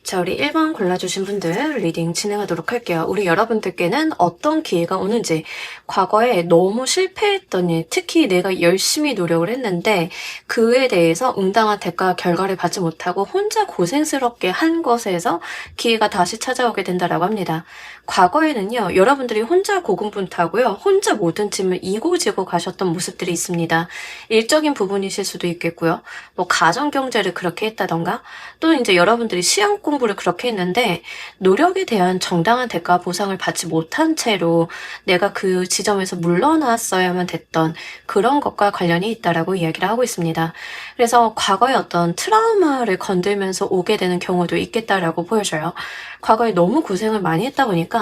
자, 우리 1번 골라주신 분들 리딩 진행하도록 할게요. 우리 여러분들께는 어떤 기회가 오는지, 과거에 너무 실패했던 일, 특히 내가 열심히 노력을 했는데 그에 대해서 응당한 대가 결과를 받지 못하고 혼자 고생스럽게 한 것에서 기회가 다시 찾아오게 된다라고 합니다. 과거에는요, 여러분들이 혼자 고군분투하고요, 혼자 모든 짐을 이고지고 가셨던 모습들이 있습니다. 일적인 부분이실 수도 있겠고요, 뭐 가정 경제를 그렇게 했다던가, 또는 이제 여러분들이 시험 공부를 그렇게 했는데 노력에 대한 정당한 대가 보상을 받지 못한 채로 내가 그 지점에서 물러났어야만 됐던 그런 것과 관련이 있다라고 이야기를 하고 있습니다. 그래서 과거의 어떤 트라우마를 건들면서 오게 되는 경우도 있겠다라고 보여져요. 과거에 너무 고생을 많이 했다 보니까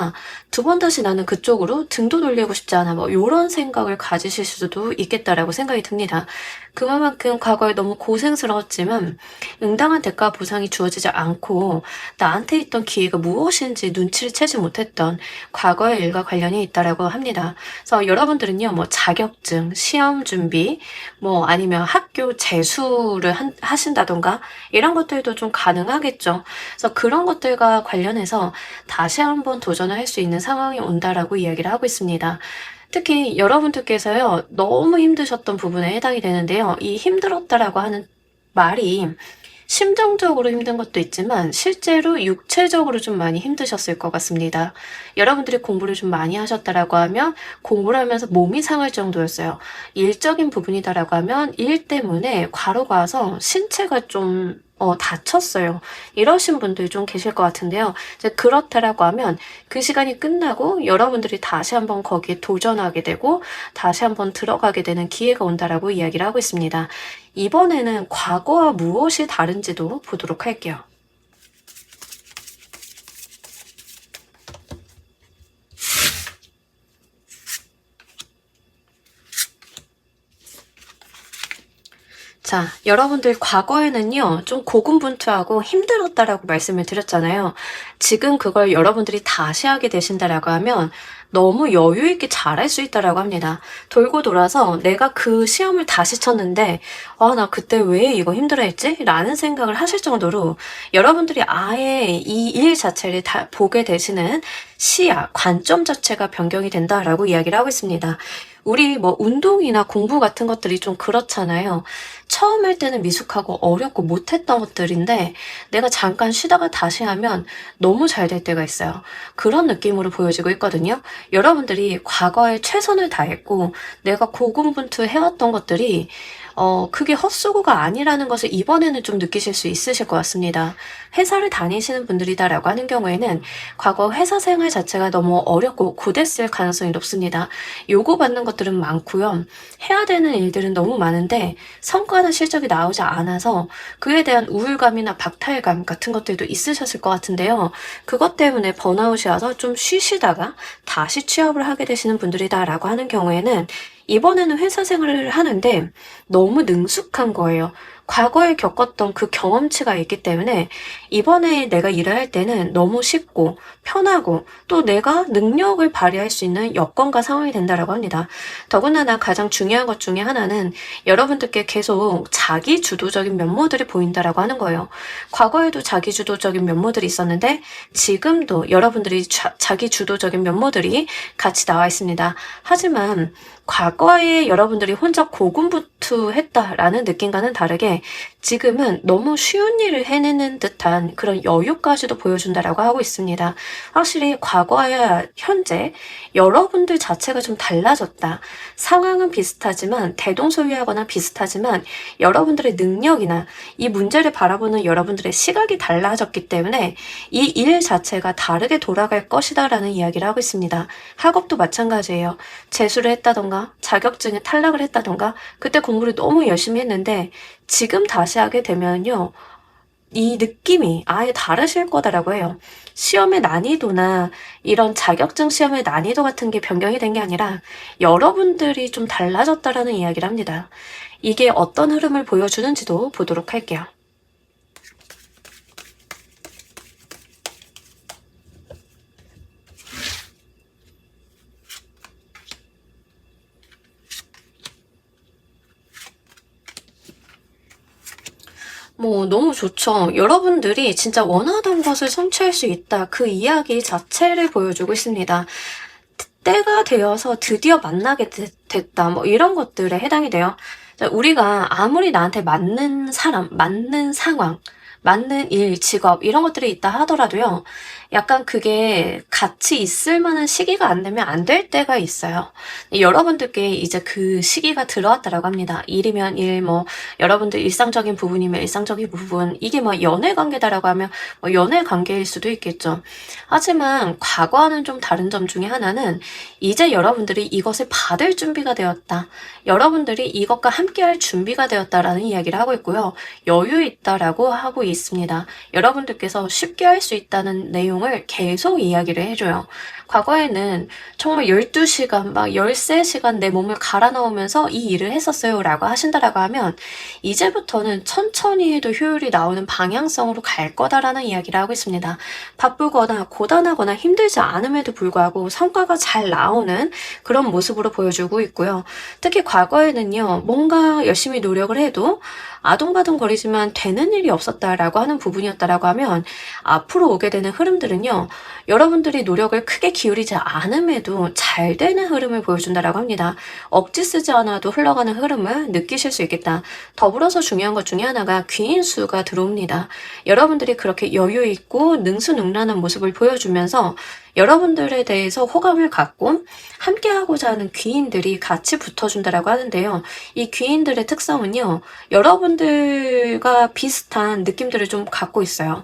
두 번 다시 나는 그쪽으로 등도 돌리고 싶지 않아, 뭐 이런 생각을 가지실 수도 있겠다라고 생각이 듭니다. 그만큼 과거에 너무 고생스러웠지만 응당한 대가 보상이 주어지지 않고 나한테 있던 기회가 무엇인지 눈치를 채지 못했던 과거의 일과 관련이 있다라고 합니다. 그래서 여러분들은요, 뭐 자격증, 시험 준비, 뭐 아니면 학교 재수를 하신다던가 이런 것들도 좀 가능하겠죠. 그래서 그런 것들과 관련해서 다시 한번 도전을 할 수 있는 상황이 온다라고 이야기를 하고 있습니다. 특히 여러분들께서요, 너무 힘드셨던 부분에 해당이 되는데요. 이 힘들었다라고 하는 말이 심정적으로 힘든 것도 있지만 실제로 육체적으로 좀 많이 힘드셨을 것 같습니다. 여러분들이 공부를 좀 많이 하셨다라고 하면 공부를 하면서 몸이 상할 정도였어요. 일적인 부분이다라고 하면 일 때문에 과로가 와서 신체가 좀 다쳤어요. 이러신 분들이 좀 계실 것 같은데요. 이제 그렇다라고 하면 그 시간이 끝나고 여러분들이 다시 한번 거기에 도전하게 되고 다시 한번 들어가게 되는 기회가 온다라고 이야기를 하고 있습니다. 이번에는 과거와 무엇이 다른지도 보도록 할게요. 자, 여러분들 과거에는요, 좀 고군분투하고 힘들었다라고 말씀을 드렸잖아요. 지금 그걸 여러분들이 다시 하게 되신다라고 하면 너무 여유 있게 잘할 수 있다라고 합니다. 돌고 돌아서 내가 그 시험을 다시 쳤는데, 아, 나 그때 왜 이거 힘들어했지? 라는 생각을 하실 정도로 여러분들이 아예 이 일 자체를 다 보게 되시는 시야, 관점 자체가 변경이 된다라고 이야기를 하고 있습니다. 우리 뭐 운동이나 공부 같은 것들이 좀 그렇잖아요. 처음 할 때는 미숙하고 어렵고 못했던 것들인데 내가 잠깐 쉬다가 다시 하면 너무 잘 될 때가 있어요. 그런 느낌으로 보여지고 있거든요. 여러분들이 과거에 최선을 다했고 내가 고군분투 해왔던 것들이 그게 헛수고가 아니라는 것을 이번에는 좀 느끼실 수 있으실 것 같습니다. 회사를 다니시는 분들이다라고 하는 경우에는 과거 회사 생활 자체가 너무 어렵고 고됐을 가능성이 높습니다. 요구받는 것들은 많고요. 해야 되는 일들은 너무 많은데 성과나 실적이 나오지 않아서 그에 대한 우울감이나 박탈감 같은 것들도 있으셨을 것 같은데요. 그것 때문에 번아웃이 와서 좀 쉬시다가 다시 취업을 하게 되시는 분들이다라고 하는 경우에는 이번에는 회사 생활을 하는데 너무 능숙한 거예요. 과거에 겪었던 그 경험치가 있기 때문에 이번에 내가 일을 할 때는 너무 쉽고 편하고 또 내가 능력을 발휘할 수 있는 여건과 상황이 된다라고 합니다. 더군다나 가장 중요한 것 중에 하나는 여러분들께 계속 자기 주도적인 면모들이 보인다라고 하는 거예요. 과거에도 자기 주도적인 면모들이 있었는데 지금도 여러분들이 자기 주도적인 면모들이 같이 나와 있습니다. 하지만 과거에 여러분들이 혼자 고군분투했다라는 느낌과는 다르게 지금은 너무 쉬운 일을 해내는 듯한 그런 여유까지도 보여준다라고 하고 있습니다. 확실히 과거와 현재 여러분들 자체가 좀 달라졌다. 상황은 비슷하지만 대동소이하거나 비슷하지만 여러분들의 능력이나 이 문제를 바라보는 여러분들의 시각이 달라졌기 때문에 이 일 자체가 다르게 돌아갈 것이다라는 이야기를 하고 있습니다. 학업도 마찬가지예요. 재수를 했다던가 자격증에 탈락을 했다던가 그때 공부를 너무 열심히 했는데 지금 다시 하게 되면요, 이 느낌이 아예 다르실 거다라고 해요. 시험의 난이도나 이런 자격증 시험의 난이도 같은 게 변경이 된 게 아니라 여러분들이 좀 달라졌다라는 이야기를 합니다. 이게 어떤 흐름을 보여주는지도 보도록 할게요. 너무 좋죠. 여러분들이 진짜 원하던 것을 성취할 수 있다. 그 이야기 자체를 보여주고 있습니다. 때가 되어서 드디어 만나게 됐다. 이런 것들에 해당이 돼요. 자, 우리가 아무리 나한테 맞는 사람, 맞는 상황, 맞는 일, 직업 이런 것들이 있다 하더라도요. 약간 그게 같이 있을 만한 시기가 안 되면 안 될 때가 있어요. 여러분들께 이제 그 시기가 들어왔다라고 합니다. 일이면 일, 여러분들 일상적인 부분이면 일상적인 부분, 이게 연애 관계다라고 하면 연애 관계일 수도 있겠죠. 하지만 과거와는 좀 다른 점 중에 하나는 이제 여러분들이 이것을 받을 준비가 되었다. 여러분들이 이것과 함께할 준비가 되었다라는 이야기를 하고 있고요. 여유 있다라고 하고 있습니다. 여러분들께서 쉽게 할 수 있다는 내용을 계속 이야기를 해줘요. 과거에는 정말 12시간, 13시간 내 몸을 갈아 넣으면서 이 일을 했었어요 라고 하신다라고 하면 이제부터는 천천히 해도 효율이 나오는 방향성으로 갈 거다라는 이야기를 하고 있습니다. 바쁘거나 고단하거나 힘들지 않음에도 불구하고 성과가 잘 나오는 그런 모습으로 보여주고 있고요. 특히 과거에는요, 뭔가 열심히 노력을 해도 아둥바둥거리지만 되는 일이 없었다라고 하는 부분이었다라고 하면 앞으로 오게 되는 흐름들은요, 여러분들이 노력을 크게 기울이지 않음에도 잘 되는 흐름을 보여준다라고 합니다. 억지 쓰지 않아도 흘러가는 흐름을 느끼실 수 있겠다. 더불어서 중요한 것 중에 하나가 귀인수가 들어옵니다. 여러분들이 그렇게 여유 있고 능수능란한 모습을 보여주면서 여러분들에 대해서 호감을 갖고 함께하고자 하는 귀인들이 같이 붙어준다라고 하는데요. 이 귀인들의 특성은요, 여러분들과 비슷한 느낌들을 좀 갖고 있어요.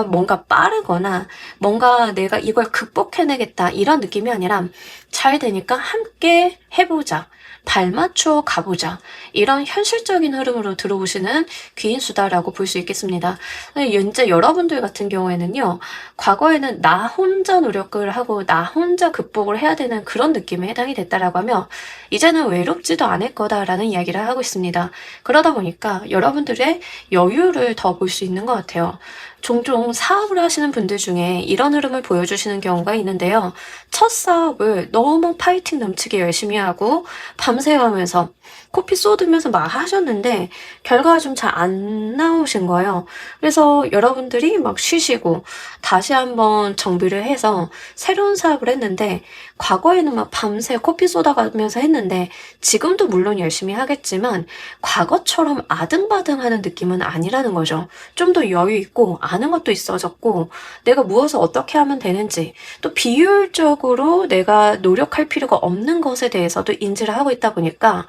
뭔가 빠르거나 뭔가 내가 이걸 극복해내겠다 이런 느낌이 아니라 잘 되니까 함께 해보자. 발맞춰 가보자. 이런 현실적인 흐름으로 들어오시는 귀인수다라고 볼 수 있겠습니다. 현재 여러분들 같은 경우에는요, 과거에는 나 혼자 노력을 하고 나 혼자 극복을 해야 되는 그런 느낌에 해당이 됐다라고 하면 이제는 외롭지도 않을 거다라는 이야기를 하고 있습니다. 그러다 보니까 여러분들의 여유를 더 볼 수 있는 것 같아요. 종종 사업을 하시는 분들 중에 이런 흐름을 보여주시는 경우가 있는데요. 첫 사업을 너무 파이팅 넘치게 열심히 하고 밤새 하면서 코피 쏟으면서 막 하셨는데 결과가 좀 잘 안 나오신 거예요. 그래서 여러분들이 막 쉬시고 다시 한번 정비를 해서 새로운 사업을 했는데 과거에는 막 밤새 코피 쏟아가면서 했는데 지금도 물론 열심히 하겠지만 과거처럼 아등바등하는 느낌은 아니라는 거죠. 좀 더 여유 있고 아는 것도 있어졌고 내가 무엇을 어떻게 하면 되는지 또 비효율적으로 내가 노력할 필요가 없는 것에 대해서도 인지를 하고 있다 보니까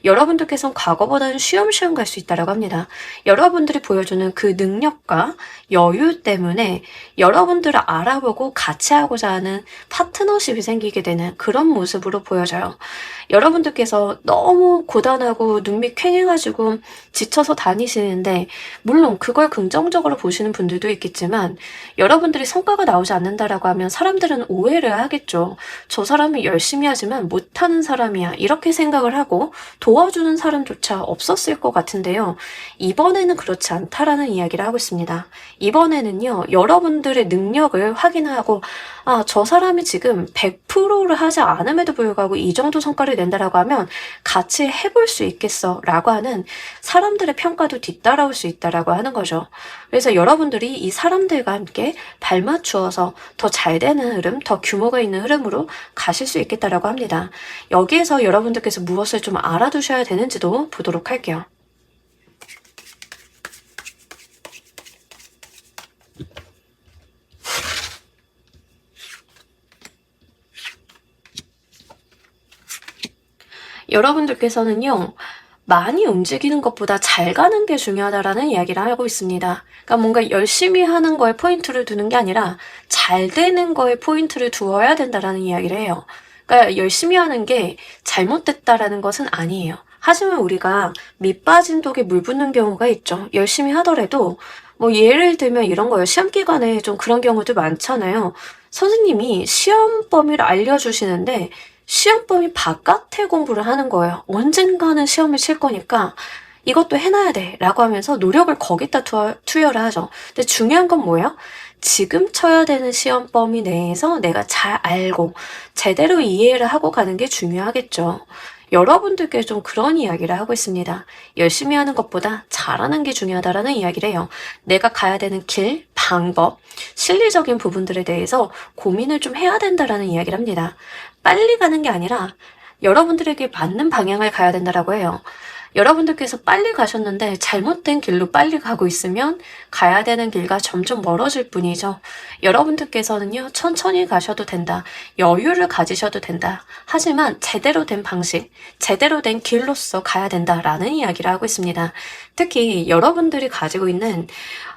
여러분들께서는 과거보다는 쉬엄쉬엄 갈 수 있다고 합니다. 여러분들이 보여주는 그 능력과 여유 때문에 여러분들을 알아보고 같이 하고자 하는 파트너십이 생기게 되는 그런 모습으로 보여져요. 여러분들께서 너무 고단하고 눈밑 퀭해가지고 지쳐서 다니시는데 물론 그걸 긍정적으로 보시는 분들도 있겠지만 여러분들이 성과가 나오지 않는다라고 하면 사람들은 오해를 하겠죠. 저 사람이 열심히 하지만 못하는 사람이야 이렇게 생각을 하고 도와주는 사람조차 없었을 것 같은데요. 이번에는 그렇지 않다라는 이야기를 하고 있습니다. 이번에는요, 여러분들의 능력을 확인하고 저 사람이 지금 100%를 하지 않음에도 불구하고 이 정도 성과를 낸다라고 하면 같이 해볼 수 있겠어 라고 하는 사람들의 평가도 뒤따라올 수 있다라고 하는 거죠. 그래서 여러분들이 이 사람들과 함께 발맞추어서 더 잘 되는 흐름, 더 규모가 있는 흐름으로 가실 수 있겠다라고 합니다. 여기에서 여러분들께서 무엇을 좀 알아두셔야 되는지도 보도록 할게요. 여러분들께서는요, 많이 움직이는 것보다 잘 가는 게 중요하다라는 이야기를 하고 있습니다. 그러니까 뭔가 열심히 하는 거에 포인트를 두는 게 아니라 잘 되는 거에 포인트를 두어야 된다라는 이야기를 해요. 그러니까 열심히 하는 게 잘못됐다라는 것은 아니에요. 하지만 우리가 밑 빠진 독에 물 붓는 경우가 있죠. 열심히 하더라도 예를 들면 이런 거예요. 시험 기간에 좀 그런 경우도 많잖아요. 선생님이 시험 범위를 알려주시는데 시험 범위 바깥에 공부를 하는 거예요. 언젠가는 시험을 칠 거니까 이것도 해놔야 돼 라고 하면서 노력을 거기다 투여를 하죠. 근데 중요한 건 뭐예요? 지금 쳐야 되는 시험 범위 내에서 내가 잘 알고 제대로 이해를 하고 가는 게 중요하겠죠. 여러분들께 좀 그런 이야기를 하고 있습니다. 열심히 하는 것보다 잘하는 게 중요하다라는 이야기를 해요. 내가 가야 되는 길, 방법, 실리적인 부분들에 대해서 고민을 좀 해야 된다라는 이야기를 합니다. 빨리 가는 게 아니라 여러분들에게 맞는 방향을 가야 된다라고 해요. 여러분들께서 빨리 가셨는데 잘못된 길로 빨리 가고 있으면 가야 되는 길과 점점 멀어질 뿐이죠. 여러분들께서는요, 천천히 가셔도 된다. 여유를 가지셔도 된다. 하지만 제대로 된 방식, 제대로 된 길로서 가야 된다라는 이야기를 하고 있습니다. 특히 여러분들이 가지고 있는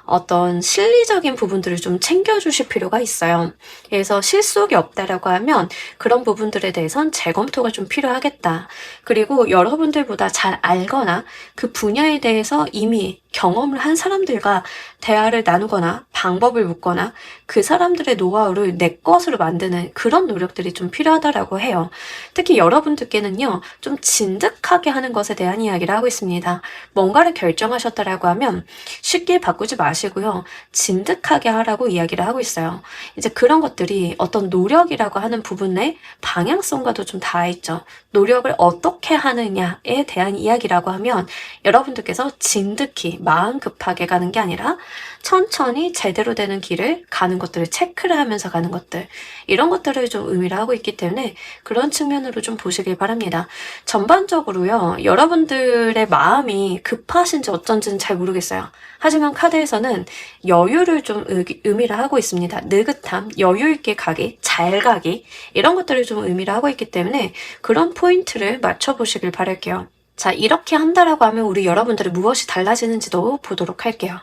어떤 실리적인 부분들을 좀 챙겨주실 필요가 있어요. 그래서 실속이 없다라고 하면 그런 부분들에 대해선 재검토가 좀 필요하겠다. 그리고 여러분들보다 잘 알거나 그 분야에 대해서 이미 경험을 한 사람들과 대화를 나누거나 방법을 묻거나 그 사람들의 노하우를 내 것으로 만드는 그런 노력들이 좀 필요하다라고 해요. 특히 여러분들께는요, 좀 진득하게 하는 것에 대한 이야기를 하고 있습니다. 뭔가를 결정하셨다라고 하면 쉽게 바꾸지 마시고요. 진득하게 하라고 이야기를 하고 있어요. 이제 그런 것들이 어떤 노력이라고 하는 부분의 방향성과도 좀 닿아 있죠. 노력을 어떻게 하느냐에 대한 이야기라고 하면 여러분들께서 진득히 마음 급하게 가는 게 아니라 천천히 제대로 되는 길을 가는 것들을 체크를 하면서 가는 것들, 이런 것들을 좀 의미를 하고 있기 때문에 그런 측면으로 좀 보시길 바랍니다. 전반적으로요, 여러분들의 마음이 급하신지 어쩐지는 잘 모르겠어요. 하지만 카드에서는 여유를 좀 의미를 하고 있습니다. 느긋함, 여유 있게 가기, 잘 가기, 이런 것들을 좀 의미를 하고 있기 때문에 그런 포인트를 맞춰보시길 바랄게요. 자, 이렇게 한다라고 하면 우리 여러분들의 무엇이 달라지는지도 보도록 할게요.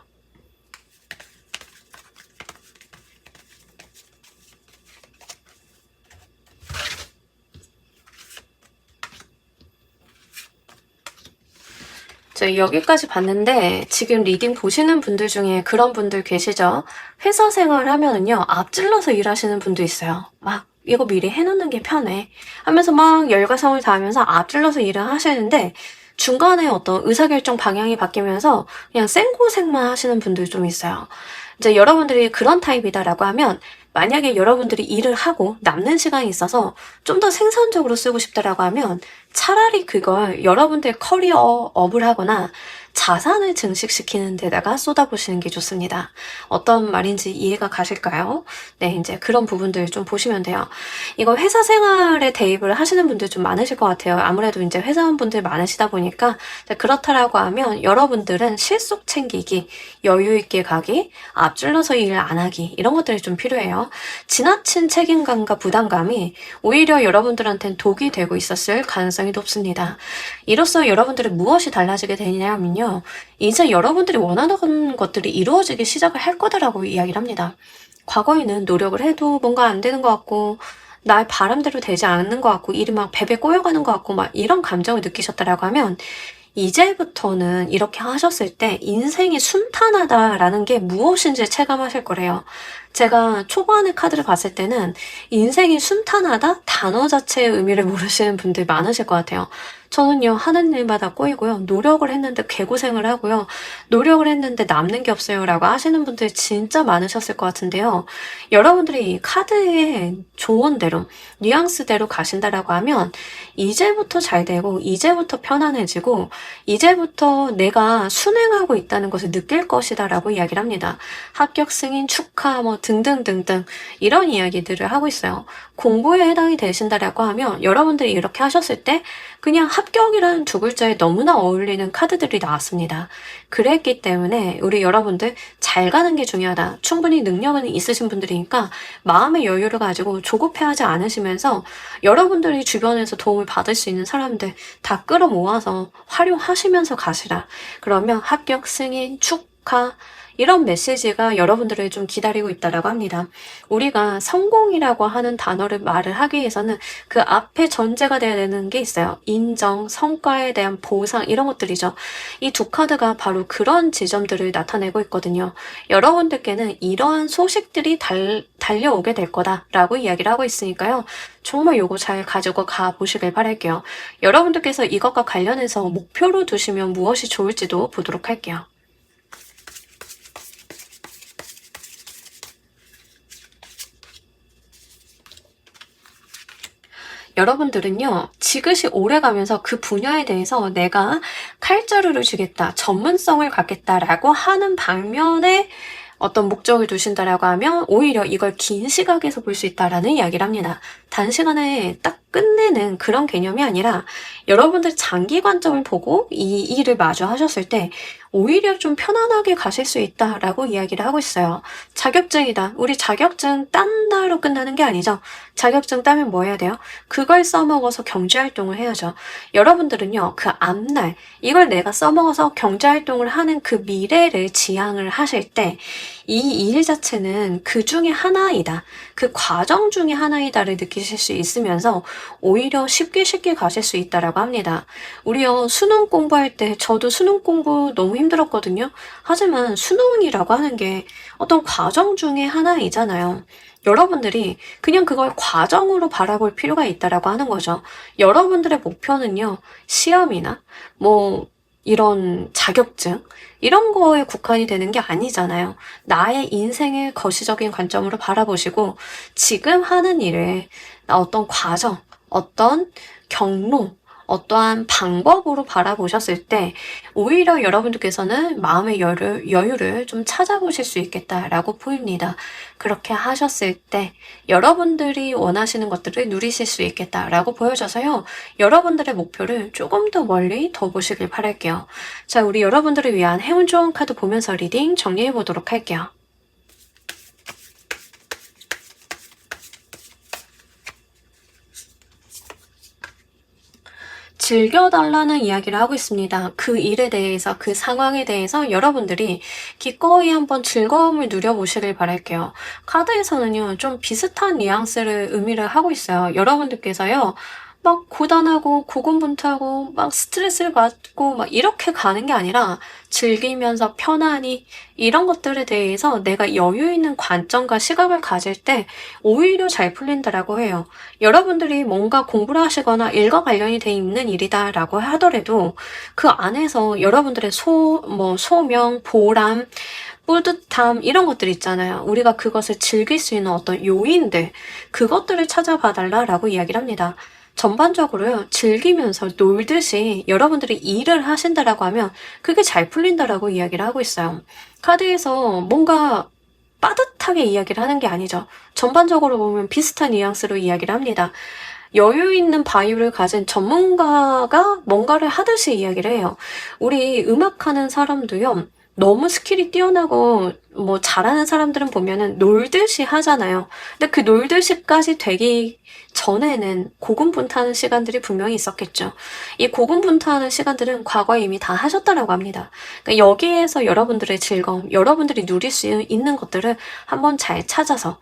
저 여기까지 봤는데 지금 리딩 보시는 분들 중에 그런 분들 계시죠? 회사 생활을 하면은요, 앞질러서 일하시는 분도 있어요. 막 이거 미리 해놓는 게 편해 하면서 막 열과성을 다하면서 앞질러서 일을 하시는데 중간에 어떤 의사결정 방향이 바뀌면서 그냥 생고생만 하시는 분들 좀 있어요. 이제 여러분들이 그런 타입이다라고 하면 만약에 여러분들이 일을 하고 남는 시간이 있어서 좀 더 생산적으로 쓰고 싶다라고 하면 차라리 그걸 여러분들 커리어업을 하거나 자산을 증식시키는 데다가 쏟아부시는 게 좋습니다. 어떤 말인지 이해가 가실까요? 네, 이제 그런 부분들 좀 보시면 돼요. 이거 회사 생활에 대입을 하시는 분들 좀 많으실 것 같아요. 아무래도 이제 회사원분들 많으시다 보니까 그렇다라고 하면 여러분들은 실속 챙기기, 여유 있게 가기, 앞줄러서 일 안 하기, 이런 것들이 좀 필요해요. 지나친 책임감과 부담감이 오히려 여러분들한테는 독이 되고 있었을 가능성이 높습니다. 이로써 여러분들은 무엇이 달라지게 되냐면요, 이제 여러분들이 원하는 것들이 이루어지기 시작을 할 거다라고 이야기를 합니다. 과거에는 노력을 해도 뭔가 안 되는 것 같고 날 바람대로 되지 않는 것 같고 일이 막 배배 꼬여가는 것 같고 막 이런 감정을 느끼셨다라고 하면 이제부터는 이렇게 하셨을 때 인생이 순탄하다라는 게 무엇인지 체감하실 거래요. 제가 초반에 카드를 봤을 때는 인생이 순탄하다? 단어 자체의 의미를 모르시는 분들 많으실 것 같아요. 저는요, 하는 일마다 꼬이고요. 노력을 했는데 개고생을 하고요. 노력을 했는데 남는 게 없어요. 라고 하시는 분들 진짜 많으셨을 것 같은데요. 여러분들이 이 카드의 조언대로, 뉘앙스대로 가신다라고 하면 이제부터 잘 되고, 이제부터 편안해지고, 이제부터 내가 순행하고 있다는 것을 느낄 것이다 라고 이야기를 합니다. 합격 승인 축하 뭐 등등등등 이런 이야기들을 하고 있어요. 공부에 해당이 되신다라고 하면 여러분들이 이렇게 하셨을 때 그냥 합격이라는 두 글자에 너무나 어울리는 카드들이 나왔습니다. 그랬기 때문에 우리 여러분들 잘 가는 게 중요하다. 충분히 능력은 있으신 분들이니까 마음의 여유를 가지고 조급해하지 않으시면서 여러분들이 주변에서 도움을 받을 수 있는 사람들 다 끌어모아서 활용하시면서 가시라. 그러면 합격, 승인, 축하 이런 메시지가 여러분들을 좀 기다리고 있다라고 합니다. 우리가 성공이라고 하는 단어를 말을 하기 위해서는 그 앞에 전제가 돼야 되는 게 있어요. 인정, 성과에 대한 보상 이런 것들이죠. 이 두 카드가 바로 그런 지점들을 나타내고 있거든요. 여러분들께는 이러한 소식들이 달려오게 될 거다라고 이야기를 하고 있으니까요. 정말 요거 잘 가지고 가보시길 바랄게요. 여러분들께서 이것과 관련해서 목표로 두시면 무엇이 좋을지도 보도록 할게요. 여러분들은요, 지그시 오래가면서 그 분야에 대해서 내가 칼자루를 주겠다, 전문성을 갖겠다라고 하는 방면에 어떤 목적을 두신다라고 하면 오히려 이걸 긴 시각에서 볼 수 있다라는 이야기를 합니다. 단시간에 딱 끝내는 그런 개념이 아니라 여러분들 장기 관점을 보고 이 일을 마주 하셨을 때 오히려 좀 편안하게 가실 수 있다라고 이야기를 하고 있어요. 자격증이다. 우리 자격증 딴다로 끝나는 게 아니죠. 자격증 따면 뭐 해야 돼요? 그걸 써먹어서 경제활동을 해야죠. 여러분들은요, 그 앞날, 이걸 내가 써먹어서 경제활동을 하는 그 미래를 지향을 하실 때 이 일 자체는 그 중에 하나이다. 그 과정 중에 하나이다를 느끼실 수 있으면서 오히려 쉽게 가실 수 있다라고 합니다. 우리요, 수능 공부할 때 저도 수능 공부 너무 힘들었거든요. 하지만 수능이라고 하는 게 어떤 과정 중에 하나이잖아요. 여러분들이 그냥 그걸 과정으로 바라볼 필요가 있다라고 하는 거죠. 여러분들의 목표는요, 시험이나 뭐 이런 자격증 이런 거에 국한이 되는 게 아니잖아요. 나의 인생을 거시적인 관점으로 바라보시고 지금 하는 일을 어떤 과정, 어떤 경로, 어떠한 방법으로 바라보셨을 때 오히려 여러분들께서는 마음의 여유를 좀 찾아보실 수 있겠다라고 보입니다. 그렇게 하셨을 때 여러분들이 원하시는 것들을 누리실 수 있겠다라고 보여져서요. 여러분들의 목표를 조금 더 멀리 더 보시길 바랄게요. 자, 우리 여러분들을 위한 행운 좋은 카드 보면서 리딩 정리해 보도록 할게요. 즐겨달라는 이야기를 하고 있습니다. 그 일에 대해서, 그 상황에 대해서 여러분들이 기꺼이 한번 즐거움을 누려보시길 바랄게요. 카드에서는요, 좀 비슷한 뉘앙스를 의미를 하고 있어요. 여러분들께서요, 막 고단하고 고군분투하고 막 스트레스를 받고 막 이렇게 가는 게 아니라 즐기면서 편안히 이런 것들에 대해서 내가 여유 있는 관점과 시각을 가질 때 오히려 잘 풀린다라고 해요. 여러분들이 뭔가 공부를 하시거나 일과 관련이 돼 있는 일이다라고 하더라도 그 안에서 여러분들의 소명, 보람, 뿌듯함 이런 것들 있잖아요. 우리가 그것을 즐길 수 있는 어떤 요인들 그것들을 찾아봐 달라라고 이야기를 합니다. 전반적으로요, 즐기면서 놀듯이 여러분들이 일을 하신다라고 하면 그게 잘 풀린다라고 이야기를 하고 있어요. 카드에서 뭔가 빠듯하게 이야기를 하는 게 아니죠. 전반적으로 보면 비슷한 뉘앙스로 이야기를 합니다. 여유 있는 바이오를 가진 전문가가 뭔가를 하듯이 이야기를 해요. 우리 음악하는 사람도요, 너무 스킬이 뛰어나고 뭐 잘하는 사람들은 보면은 놀듯이 하잖아요. 근데 그 놀듯이까지 되기 전에는 고군분투하는 시간들이 분명히 있었겠죠. 이 고군분투하는 시간들은 과거에 이미 다 하셨다라고 합니다. 그러니까 여기에서 여러분들의 즐거움, 여러분들이 누릴 수 있는 것들을 한번 잘 찾아서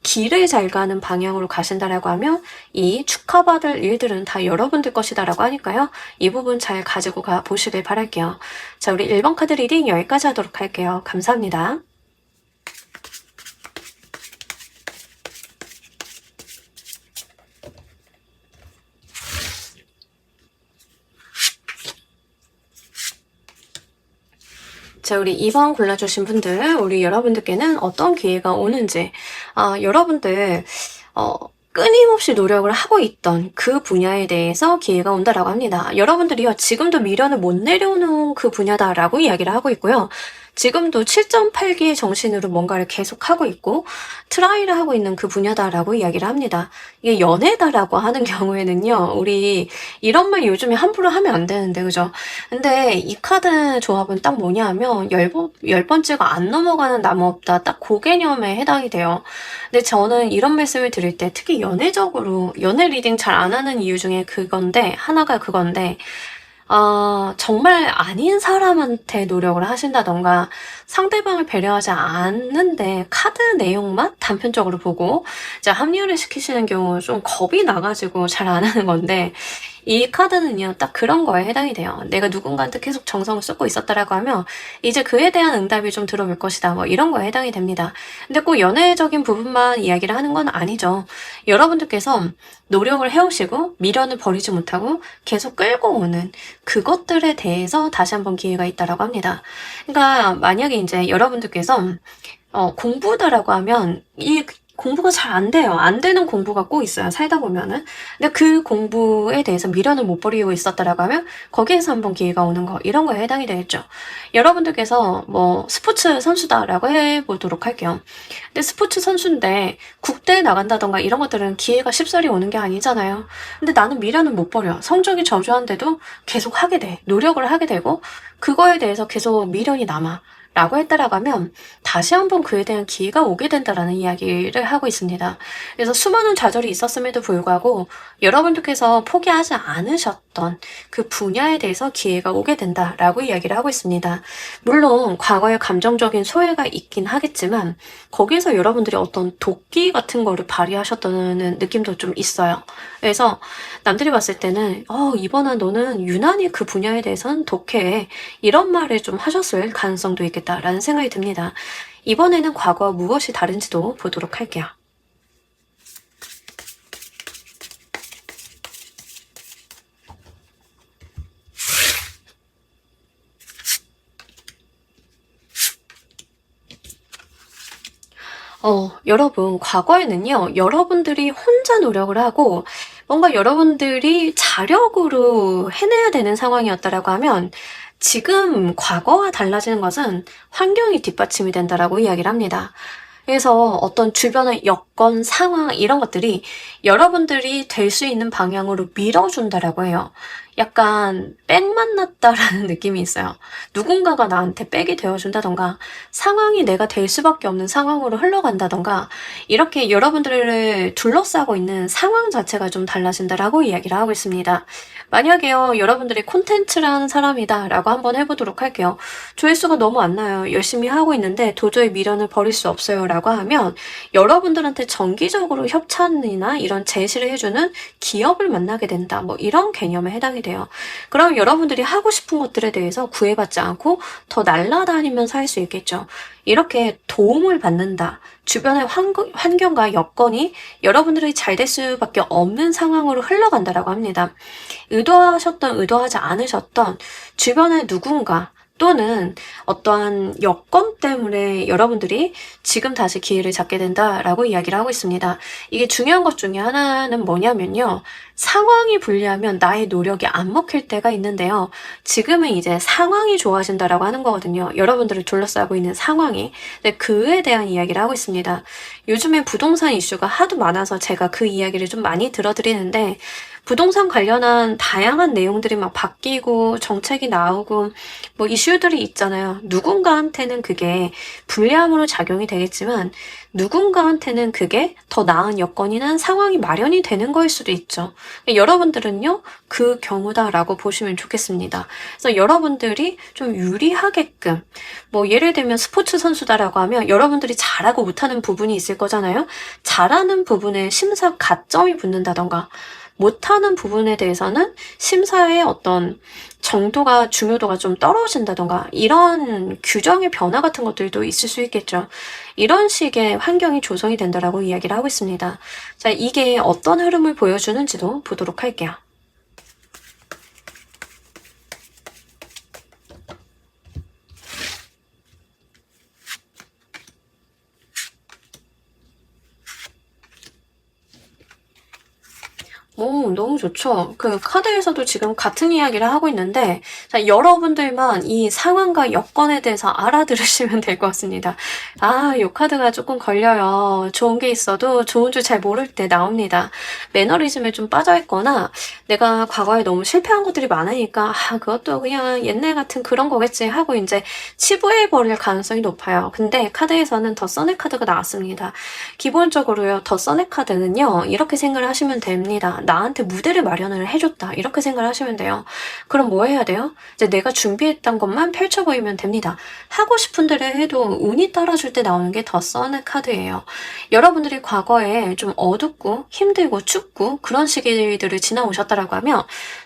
길을 잘 가는 방향으로 가신다라고 하면 이 축하받을 일들은 다 여러분들 것이다라고 하니까요. 이 부분 잘 가지고 가 보시길 바랄게요. 자, 우리 1번 카드 리딩 여기까지 하도록 할게요. 감사합니다. 자, 우리 2번 골라주신 분들, 우리 여러분들께는 어떤 기회가 오는지, 여러분들, 끊임없이 노력을 하고 있던 그 분야에 대해서 기회가 온다라고 합니다. 여러분들이요, 지금도 미련을 못 내려놓은 그 분야다라고 이야기를 하고 있고요. 지금도 7.8기의 정신으로 뭔가를 계속하고 있고 트라이를 하고 있는 그 분야다라고 이야기를 합니다. 이게 연애다라고 하는 경우에는요. 우리 이런 말 요즘에 함부로 하면 안 되는데 그죠? 근데 이 카드 조합은 딱 뭐냐 하면 열 번째가 안 넘어가는 나무 없다. 딱 그 개념에 해당이 돼요. 근데 저는 이런 말씀을 드릴 때 특히 연애적으로 연애 리딩 잘 안 하는 이유 중에 하나가 그건데 정말 아닌 사람한테 노력을 하신다던가 상대방을 배려하지 않는데 카드 내용만 단편적으로 보고 이제 합리화를 시키시는 경우 좀 겁이 나가지고 잘 안 하는 건데 이 카드는요 딱 그런 거에 해당이 돼요. 내가 누군가한테 계속 정성을 쏟고 있었다라고 하면 이제 그에 대한 응답이 좀 들어올 것이다 뭐 이런 거에 해당이 됩니다. 근데 꼭 연애적인 부분만 이야기를 하는 건 아니죠. 여러분들께서 노력을 해오시고 미련을 버리지 못하고 계속 끌고 오는 그것들에 대해서 다시 한번 기회가 있다라고 합니다. 그러니까 만약에 이제 여러분들께서 공부다라고 하면 공부가 잘 안 돼요. 안 되는 공부가 꼭 있어요. 살다 보면은. 근데 그 공부에 대해서 미련을 못 버리고 있었다라고 하면 거기에서 한번 기회가 오는 거, 이런 거에 해당이 되겠죠. 여러분들께서 뭐 스포츠 선수다라고 해보도록 할게요. 근데 스포츠 선수인데 국대에 나간다던가 이런 것들은 기회가 쉽사리 오는 게 아니잖아요. 근데 나는 미련을 못 버려. 성적이 저조한데도 계속 하게 돼. 노력을 하게 되고 그거에 대해서 계속 미련이 남아. 라고 했다라고 하면 다시 한번 그에 대한 기회가 오게 된다라는 이야기를 하고 있습니다. 그래서 수많은 좌절이 있었음에도 불구하고 여러분들께서 포기하지 않으셨던 그 분야에 대해서 기회가 오게 된다라고 이야기를 하고 있습니다. 물론 과거에 감정적인 소외가 있긴 하겠지만 거기에서 여러분들이 어떤 도끼 같은 거를 발휘하셨다는 느낌도 좀 있어요. 그래서 남들이 봤을 때는 이번엔 너는 유난히 그 분야에 대해서는 독해, 이런 말을 좀 하셨을 가능성도 있겠다라는 생각이 듭니다. 이번에는 과거와 무엇이 다른지도 보도록 할게요. 여러분, 과거에는요, 여러분들이 혼자 노력을 하고 뭔가 여러분들이 자력으로 해내야 되는 상황이었다라고 하면 지금 과거와 달라지는 것은 환경이 뒷받침이 된다라고 이야기를 합니다. 그래서 어떤 주변의 여건, 상황 이런 것들이 여러분들이 될 수 있는 방향으로 밀어준다라고 해요. 약간 백 만났다라는 느낌이 있어요. 누군가가 나한테 백이 되어준다던가 상황이 내가 될 수밖에 없는 상황으로 흘러간다던가 이렇게 여러분들을 둘러싸고 있는 상황 자체가 좀 달라진다라고 이야기를 하고 있습니다. 만약에요, 여러분들이 콘텐츠라는 사람이다 라고 한번 해보도록 할게요. 조회수가 너무 안 나요. 열심히 하고 있는데 도저히 미련을 버릴 수 없어요 라고 하면 여러분들한테 정기적으로 협찬이나 이런 제시를 해주는 기업을 만나게 된다, 뭐 이런 개념에 해당이 돼요. 그럼 여러분들이 하고 싶은 것들에 대해서 구애받지 않고 더 날아다니면서 할 수 있겠죠. 이렇게 도움을 받는다, 주변의 환경과 여건이 여러분들이 잘 될 수밖에 없는 상황으로 흘러간다라고 합니다. 의도하셨던 의도하지 않으셨던 주변의 누군가 또는 어떠한 여건 때문에 여러분들이 지금 다시 기회를 잡게 된다라고 이야기를 하고 있습니다. 이게 중요한 것 중에 하나는 뭐냐면요, 상황이 불리하면 나의 노력이 안 먹힐 때가 있는데요, 지금은 이제 상황이 좋아진다라고 하는 거거든요. 여러분들을 둘러싸고 있는 상황이. 근데 그에 대한 이야기를 하고 있습니다. 요즘에 부동산 이슈가 하도 많아서 제가 그 이야기를 좀 많이 들어드리는데, 부동산 관련한 다양한 내용들이 막 바뀌고 정책이 나오고 뭐 이슈들이 있잖아요. 누군가한테는 그게 불리함으로 작용이 되겠지만 누군가한테는 그게 더 나은 여건이나 상황이 마련이 되는 거일 수도 있죠. 여러분들은요, 그 경우다라고 보시면 좋겠습니다. 그래서 여러분들이 좀 유리하게끔, 뭐 예를 들면 스포츠 선수다라고 하면 여러분들이 잘하고 못하는 부분이 있을 거잖아요. 잘하는 부분에 심사 가점이 붙는다던가 못하는 부분에 대해서는 심사의 어떤 정도가, 중요도가 좀 떨어진다던가 이런 규정의 변화 같은 것들도 있을 수 있겠죠. 이런 식의 환경이 조성이 된다라고 이야기를 하고 있습니다. 자, 이게 어떤 흐름을 보여주는지도 보도록 할게요. 오, 너무 좋죠. 그 카드에서도 지금 같은 이야기를 하고 있는데, 자, 여러분들만 이 상황과 여건에 대해서 알아들으시면 될 것 같습니다. 이 카드가 조금 걸려요. 좋은 게 있어도 좋은 줄 잘 모를 때 나옵니다. 매너리즘에 좀 빠져있거나, 내가 과거에 너무 실패한 것들이 많으니까, 그것도 그냥 옛날 같은 그런 거겠지 하고 이제 치부해버릴 가능성이 높아요. 근데 카드에서는 더 써네 카드가 나왔습니다. 기본적으로요, 더 써네 카드는요, 이렇게 생각을 하시면 됩니다. 나한테 무대를 마련을 해줬다, 이렇게 생각을 하시면 돼요. 그럼 뭐 해야 돼요? 이제 내가 준비했던 것만 펼쳐 보이면 됩니다. 하고 싶은 대로 해도 운이 따라줄 때 나오는 게 더 써네 카드예요. 여러분들이 과거에 좀 어둡고 힘들고 춥고 그런 시기들을 지나오셨다라고 하면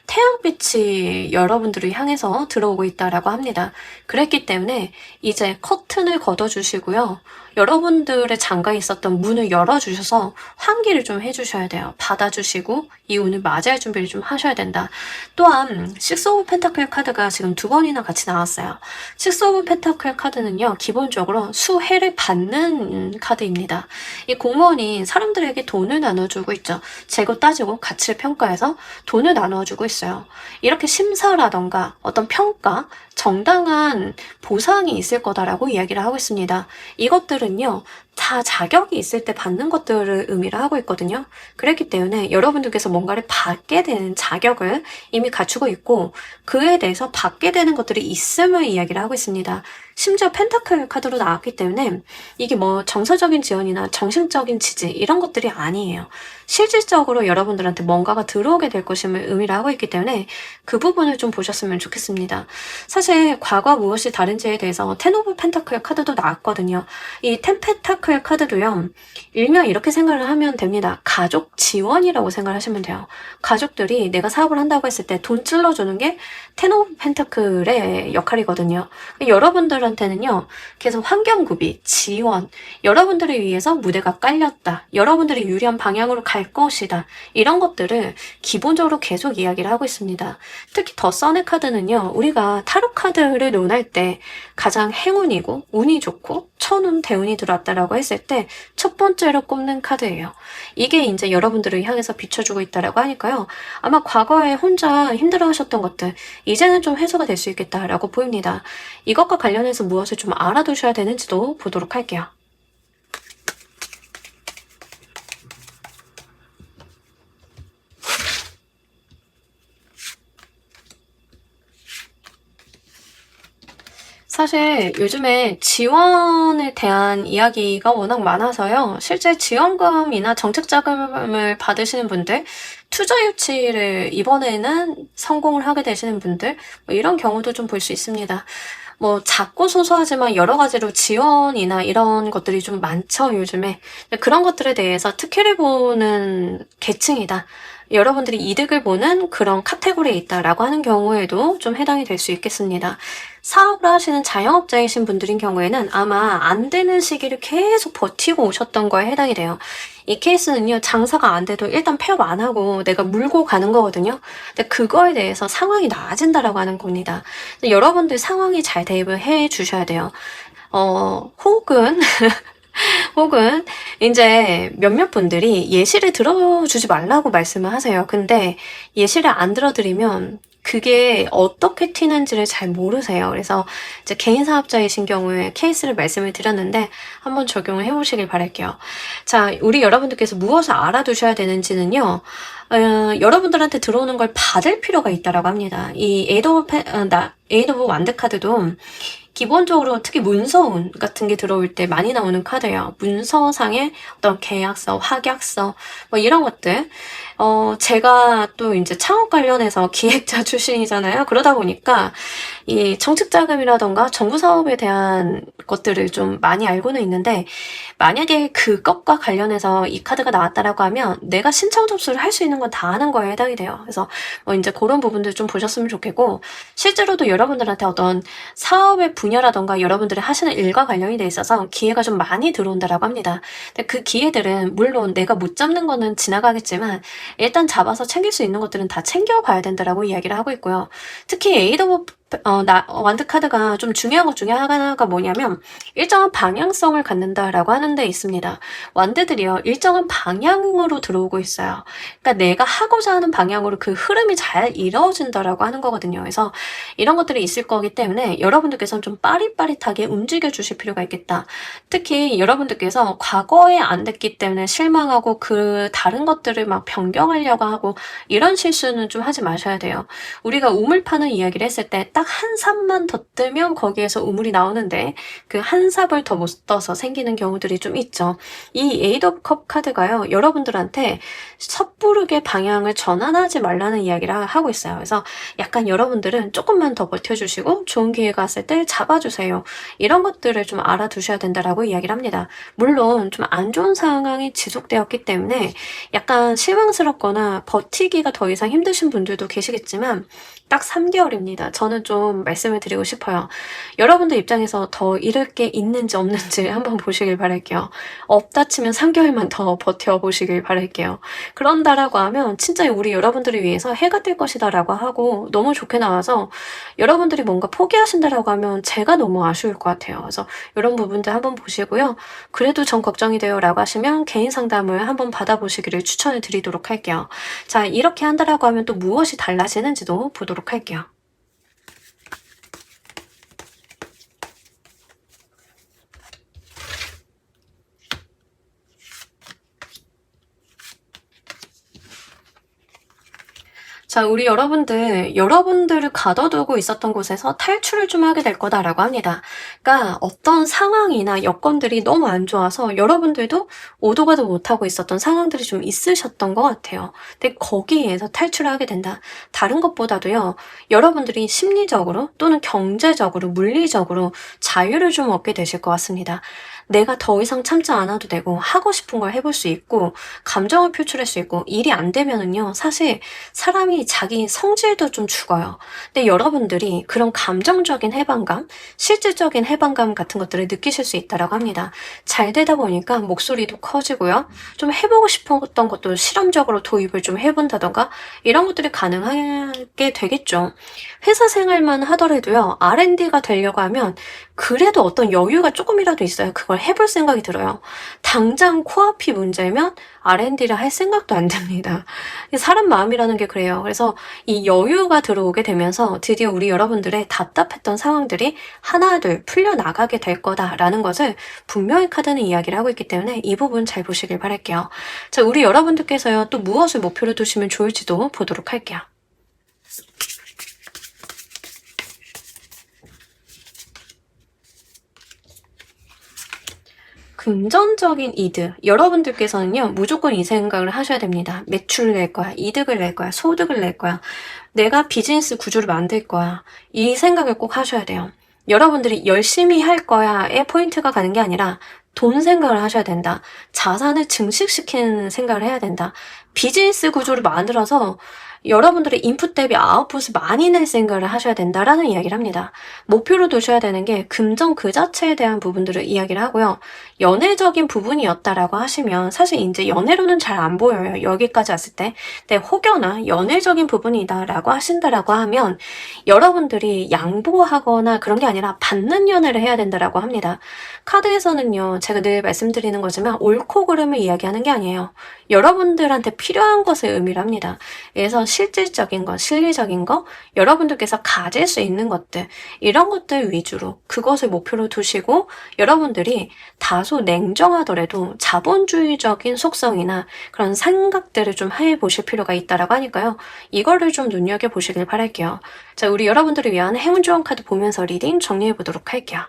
태양빛이 여러분들을 향해서 들어오고 있다라고 합니다. 그랬기 때문에 이제 커튼을 걷어주시고요, 여러분들의 장가에 있었던 문을 열어주셔서 환기를 좀 해주셔야 돼요. 받아주시고 이 운을 맞이할 준비를 좀 하셔야 된다. 또한 식스 오브 펜타클 카드가 지금 2번이나 같이 나왔어요. 식스 오브 펜타클 카드는요, 기본적으로 수혜를 받는 카드입니다. 이 공무원이 사람들에게 돈을 나눠주고 있죠. 재고 따지고 가치를 평가해서 돈을 나눠주고 있어요. 이렇게 심사라던가 어떤 평가, 정당한 보상이 있을 거다라고 이야기를 하고 있습니다. 이것들은요, 다 자격이 있을 때 받는 것들을 의미를 하고 있거든요. 그렇기 때문에 여러분들께서 뭔가를 받게 되는 자격을 이미 갖추고 있고, 그에 대해서 받게 되는 것들이 있음을 이야기를 하고 있습니다. 심지어 펜타클 카드로 나왔기 때문에 이게 뭐 정서적인 지원이나 정신적인 지지 이런 것들이 아니에요. 실질적으로 여러분들한테 뭔가가 들어오게 될 것임을 의미를 하고 있기 때문에 그 부분을 좀 보셨으면 좋겠습니다. 사실 과거 무엇이 다른지에 대해서 텐 오브 펜타클 카드도 나왔거든요. 이 텐 펜타클 카드도요, 일명 이렇게 생각을 하면 됩니다. 가족 지원이라고 생각하시면 돼요. 가족들이 내가 사업을 한다고 했을 때 돈 찔러주는 게 텐 오브 펜타클의 역할이거든요. 여러분들한테는요, 계속 환경구비, 지원, 여러분들을 위해서 무대가 깔렸다, 여러분들이 유리한 방향으로 갈 것이다, 이런 것들을 기본적으로 계속 이야기를 하고 있습니다. 특히 더 선의 카드는요, 우리가 타로 카드를 논할 때 가장 행운이고 운이 좋고 천운 대운이 들어왔다라고 했을 때 첫 번째로 꼽는 카드예요. 이게 이제 여러분들을 향해서 비춰주고 있다라고 하니까요, 아마 과거에 혼자 힘들어하셨던 것들 이제는 좀 해소가 될 수 있겠다라고 보입니다. 이것과 관련해서 무엇을 좀 알아두셔야 되는지도 보도록 할게요. 사실 요즘에 지원에 대한 이야기가 워낙 많아서요. 실제 지원금이나 정책자금을 받으시는 분들, 투자 유치를 이번에는 성공을 하게 되시는 분들, 뭐 이런 경우도 좀 볼 수 있습니다. 뭐 작고 소소하지만 여러 가지로 지원이나 이런 것들이 좀 많죠, 요즘에. 그런 것들에 대해서 특혜를 보는 계층이다, 여러분들이 이득을 보는 그런 카테고리에 있다라고 하는 경우에도 좀 해당이 될 수 있겠습니다. 사업을 하시는 자영업자이신 분들인 경우에는 아마 안 되는 시기를 계속 버티고 오셨던 거에 해당이 돼요. 이 케이스는요, 장사가 안 돼도 일단 폐업 안 하고 내가 물고 가는 거거든요. 근데 그거에 대해서 상황이 나아진다라고 하는 겁니다. 여러분들 상황이 잘 대입을 해 주셔야 돼요. 혹은 이제 몇몇 분들이 예시를 들어주지 말라고 말씀을 하세요. 근데 예시를 안 들어드리면 그게 어떻게 튀는지를 잘 모르세요. 그래서 이제 개인 사업자이신 경우에 케이스를 말씀을 드렸는데 한번 적용을 해보시길 바랄게요. 자, 우리 여러분들께서 무엇을 알아두셔야 되는지는요, 여러분들한테 들어오는 걸 받을 필요가 있다라고 합니다. 이 에이드 오브 완드 카드도 기본적으로 특히 문서운 같은 게 들어올 때 많이 나오는 카드예요. 문서상의 어떤 계약서, 확약서, 뭐 이런 것들. 제가 또 이제 창업 관련해서 기획자 출신이잖아요. 그러다 보니까 이 정책자금이라던가 정부 사업에 대한 것들을 좀 많이 알고는 있는데, 만약에 그것과 관련해서 이 카드가 나왔다라고 하면 내가 신청 접수를 할 수 있는 건 다 하는 거에 해당이 돼요. 그래서 이제 그런 부분들 좀 보셨으면 좋겠고, 실제로도 여러분들한테 어떤 사업의 분야라던가 여러분들이 하시는 일과 관련이 돼 있어서 기회가 좀 많이 들어온다라고 합니다. 근데 그 기회들은 물론 내가 못 잡는 거는 지나가겠지만 일단 잡아서 챙길 수 있는 것들은 다 챙겨봐야 된다라고 이야기를 하고 있고요. 특히 에이드 오브 완드 카드가 좀 중요한 것 중에 하나가 뭐냐면 일정한 방향성을 갖는다라고 하는 데 있습니다. 완드들이요, 일정한 방향으로 들어오고 있어요. 그러니까 내가 하고자 하는 방향으로 그 흐름이 잘 이루어진다라고 하는 거거든요. 그래서 이런 것들이 있을 거기 때문에 여러분들께서는 좀 빠릿빠릿하게 움직여 주실 필요가 있겠다. 특히 여러분들께서 과거에 안 됐기 때문에 실망하고 그 다른 것들을 막 변경하려고 하고 이런 실수는 좀 하지 마셔야 돼요. 우리가 우물 파는 이야기를 했을 때 딱 한 삽만 더 뜨면 거기에서 우물이 나오는데 그 한 삽을 더 못 떠서 생기는 경우들이 좀 있죠. 이 에이드 오브 컵 카드가요, 여러분들한테 섣부르게 방향을 전환하지 말라는 이야기를 하고 있어요. 그래서 약간 여러분들은 조금만 더 버텨주시고 좋은 기회가 왔을 때 잡아주세요. 이런 것들을 좀 알아두셔야 된다라고 이야기를 합니다. 물론 좀 안 좋은 상황이 지속되었기 때문에 약간 실망스럽거나 버티기가 더 이상 힘드신 분들도 계시겠지만 딱 3개월입니다. 저는 좀 말씀을 드리고 싶어요. 여러분들 입장에서 더 잃을 게 있는지 없는지 한번 보시길 바랄게요. 없다 치면 3개월만 더 버텨보시길 바랄게요. 그런다라고 하면 진짜 우리 여러분들을 위해서 해가 뜰 것이다라고 하고 너무 좋게 나와서 여러분들이 뭔가 포기하신다라고 하면 제가 너무 아쉬울 것 같아요. 그래서 이런 부분들 한번 보시고요. 그래도 전 걱정이 돼요라고 하시면 개인 상담을 한번 받아보시기를 추천을 드리도록 할게요. 자, 이렇게 한다라고 하면 또 무엇이 달라지는지도 보도록 할게요. 자, 우리 여러분들을 가둬두고 있었던 곳에서 탈출을 좀 하게 될 거다라고 합니다. 그러니까 어떤 상황이나 여건들이 너무 안 좋아서 여러분들도 오도 가도 못하고 있었던 상황들이 좀 있으셨던 것 같아요. 근데 거기에서 탈출을 하게 된다. 다른 것보다도요, 여러분들이 심리적으로 또는 경제적으로, 물리적으로 자유를 좀 얻게 되실 것 같습니다. 내가 더 이상 참지 않아도 되고 하고 싶은 걸 해볼 수 있고 감정을 표출할 수 있고 일이 안 되면은요, 사실 사람이 자기 성질도 좀 죽어요. 근데 여러분들이 그런 감정적인 해방감, 실질적인 해방감 같은 것들을 느끼실 수 있다고 합니다. 잘 되다 보니까 목소리도 커지고요. 좀 해보고 싶었던 것도 실험적으로 도입을 좀 해본다던가 이런 것들이 가능하게 되겠죠. 회사 생활만 하더라도요, R&D가 되려고 하면 그래도 어떤 여유가 조금이라도 있어야 그걸 해볼 생각이 들어요. 당장 코앞이 문제면 R&D를 할 생각도 안 듭니다. 사람 마음이라는 게 그래요. 그래서 이 여유가 들어오게 되면서 드디어 우리 여러분들의 답답했던 상황들이 하나둘 풀려나가게 될 거다라는 것을 분명히 카드는 이야기를 하고 있기 때문에 이 부분 잘 보시길 바랄게요. 자, 우리 여러분들께서요, 또 무엇을 목표로 두시면 좋을지도 보도록 할게요. 금전적인 이득. 여러분들께서는요, 무조건 이 생각을 하셔야 됩니다. 매출을 낼 거야, 이득을 낼 거야, 소득을 낼 거야, 내가 비즈니스 구조를 만들 거야. 이 생각을 꼭 하셔야 돼요. 여러분들이 열심히 할 거야에 포인트가 가는 게 아니라 돈 생각을 하셔야 된다. 자산을 증식시키는 생각을 해야 된다. 비즈니스 구조를 만들어서 여러분들의 인풋 대비 아웃풋을 많이 낼 생각을 하셔야 된다라는 이야기를 합니다. 목표로 두셔야 되는 게 금전 그 자체에 대한 부분들을 이야기를 하고요. 연애적인 부분이었다라고 하시면 사실 이제 연애로는 잘 안 보여요. 여기까지 왔을 때. 근데 혹여나 연애적인 부분이다라고 하신다라고 하면 여러분들이 양보하거나 그런 게 아니라 받는 연애를 해야 된다라고 합니다. 카드에서는요, 제가 늘 말씀드리는 거지만 옳고 그름을 이야기하는 게 아니에요. 여러분들한테 필요한 것을 의미를 합니다. 그래서 실질적인 것, 실리적인 것, 여러분들께서 가질 수 있는 것들, 이런 것들 위주로 그것을 목표로 두시고 여러분들이 다소 냉정하더라도 자본주의적인 속성이나 그런 생각들을 좀 해보실 필요가 있다라고 하니까요. 이거를 좀 눈여겨보시길 바랄게요. 자, 우리 여러분들을 위한 행운 조언 카드 보면서 리딩 정리해보도록 할게요.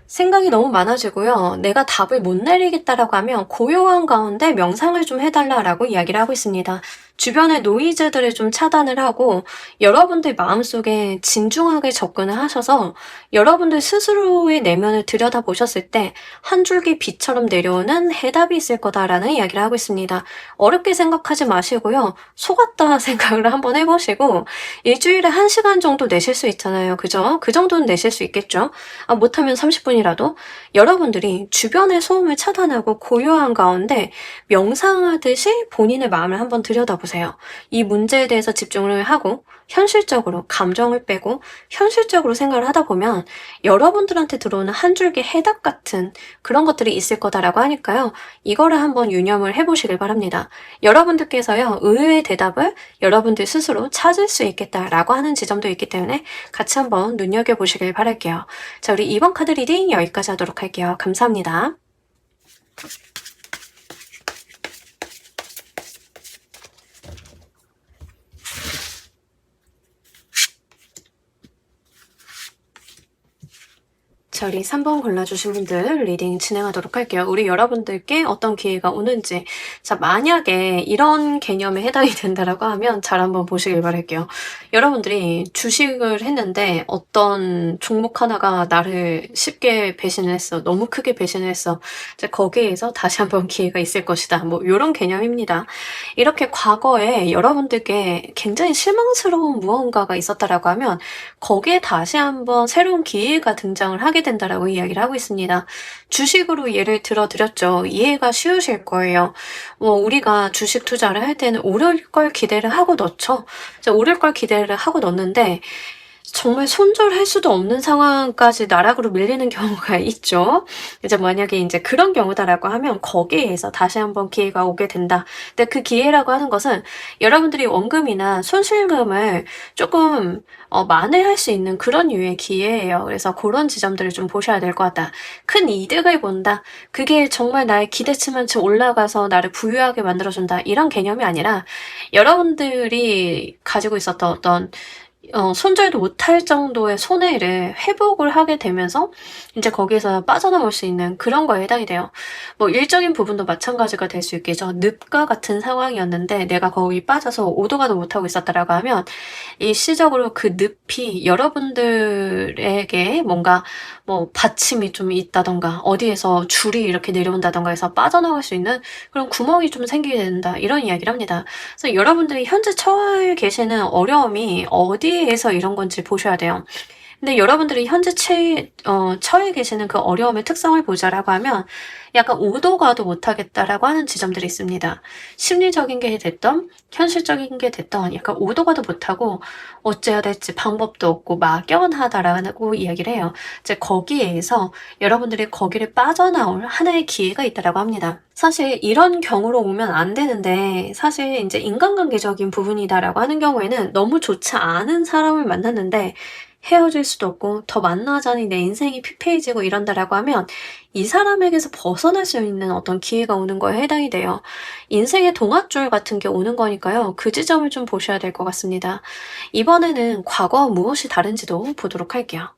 생각이 너무 많아지고요. 내가 답을 못 내리겠다라고 하면 고요한 가운데 명상을 좀 해달라라고 이야기를 하고 있습니다. 주변의 노이즈들을 좀 차단을 하고 여러분들 마음속에 진중하게 접근을 하셔서 여러분들 스스로의 내면을 들여다보셨을 때 한 줄기 빛처럼 내려오는 해답이 있을 거다라는 이야기를 하고 있습니다. 어렵게 생각하지 마시고요. 속았다 생각을 한번 해보시고 일주일에 1시간 정도 내실 수 있잖아요. 그죠? 그 정도는 내실 수 있겠죠? 못하면 30분이라도 여러분들이 주변의 소음을 차단하고 고요한 가운데 명상하듯이 본인의 마음을 한번 들여다보세요. 이 문제에 대해서 집중을 하고 현실적으로 감정을 빼고 현실적으로 생각을 하다 보면 여러분들한테 들어오는 한 줄기 해답 같은 그런 것들이 있을 거다라고 하니까요. 이거를 한번 유념을 해보시길 바랍니다. 여러분들께서요, 의외의 대답을 여러분들 스스로 찾을 수 있겠다라고 하는 지점도 있기 때문에 같이 한번 눈여겨보시길 바랄게요. 자, 우리 이번 카드 리딩 여기까지 하도록 할게요. 감사합니다. 자리 3번 골라주신 분들 리딩 진행하도록 할게요. 우리 여러분들께 어떤 기회가 오는지. 자, 만약에 이런 개념에 해당이 된다라고 하면 잘 한번 보시길 바랄게요. 여러분들이 주식을 했는데 어떤 종목 하나가 나를 쉽게 배신을 했어. 너무 크게 배신을 했어. 이제 거기에서 다시 한번 기회가 있을 것이다. 뭐 이런 개념입니다. 이렇게 과거에 여러분들께 굉장히 실망스러운 무언가가 있었다라고 하면 거기에 다시 한번 새로운 기회가 등장을 하게 된다라고 이야기를 하고 있습니다. 주식으로 예를 들어 드렸죠. 이해가 쉬우실 거예요. 우리가 주식 투자를 할 때는 오를 걸 기대를 하고 넣죠. 오를 걸 기대를 하고 넣는데 정말 손절할 수도 없는 상황까지 나락으로 밀리는 경우가 있죠. 이제 만약에 이제 그런 경우다라고 하면 거기에서 다시 한번 기회가 오게 된다. 근데 그 기회라고 하는 것은 여러분들이 원금이나 손실금을 조금 만회할 수 있는 그런 유의 기회예요. 그래서 그런 지점들을 좀 보셔야 될 것 같다. 큰 이득을 본다. 그게 정말 나의 기대치만치 올라가서 나를 부유하게 만들어준다. 이런 개념이 아니라 여러분들이 가지고 있었던 어떤 손절도 못할 정도의 손해를 회복을 하게 되면서 이제 거기에서 빠져나올 수 있는 그런 거에 해당이 돼요. 일적인 부분도 마찬가지가 될 수 있겠죠. 늪과 같은 상황이었는데 내가 거기 빠져서 오도 가도 못하고 있었다라고 하면 일시적으로 그 늪이 여러분들에게 뭔가 받침이 좀 있다던가 어디에서 줄이 이렇게 내려온다던가 해서 빠져나갈 수 있는 그런 구멍이 좀 생기게 된다. 이런 이야기를 합니다. 그래서 여러분들이 현재 처해 계시는 어려움이 어디에서 이런 건지 보셔야 돼요. 근데 여러분들이 현재 처해 계시는 그 어려움의 특성을 보자라고 하면 약간 오도 가도 못하겠다라고 하는 지점들이 있습니다. 심리적인 게 됐던 현실적인 게 됐던 약간 오도 가도 못하고 어째야 될지 방법도 없고 막연하다라고 이야기를 해요. 이제 거기에서 여러분들이 거기를 빠져나올 하나의 기회가 있다라고 합니다. 사실 이런 경우로 오면 안 되는데 사실 이제 인간관계적인 부분이다라고 하는 경우에는 너무 좋지 않은 사람을 만났는데 헤어질 수도 없고 더 만나자니 내 인생이 피폐해지고 이런다라고 하면 이 사람에게서 벗어날 수 있는 어떤 기회가 오는 거에 해당이 돼요. 인생의 동화줄 같은 게 오는 거니까요. 그 지점을 좀 보셔야 될 것 같습니다. 이번에는 과거와 무엇이 다른지도 보도록 할게요.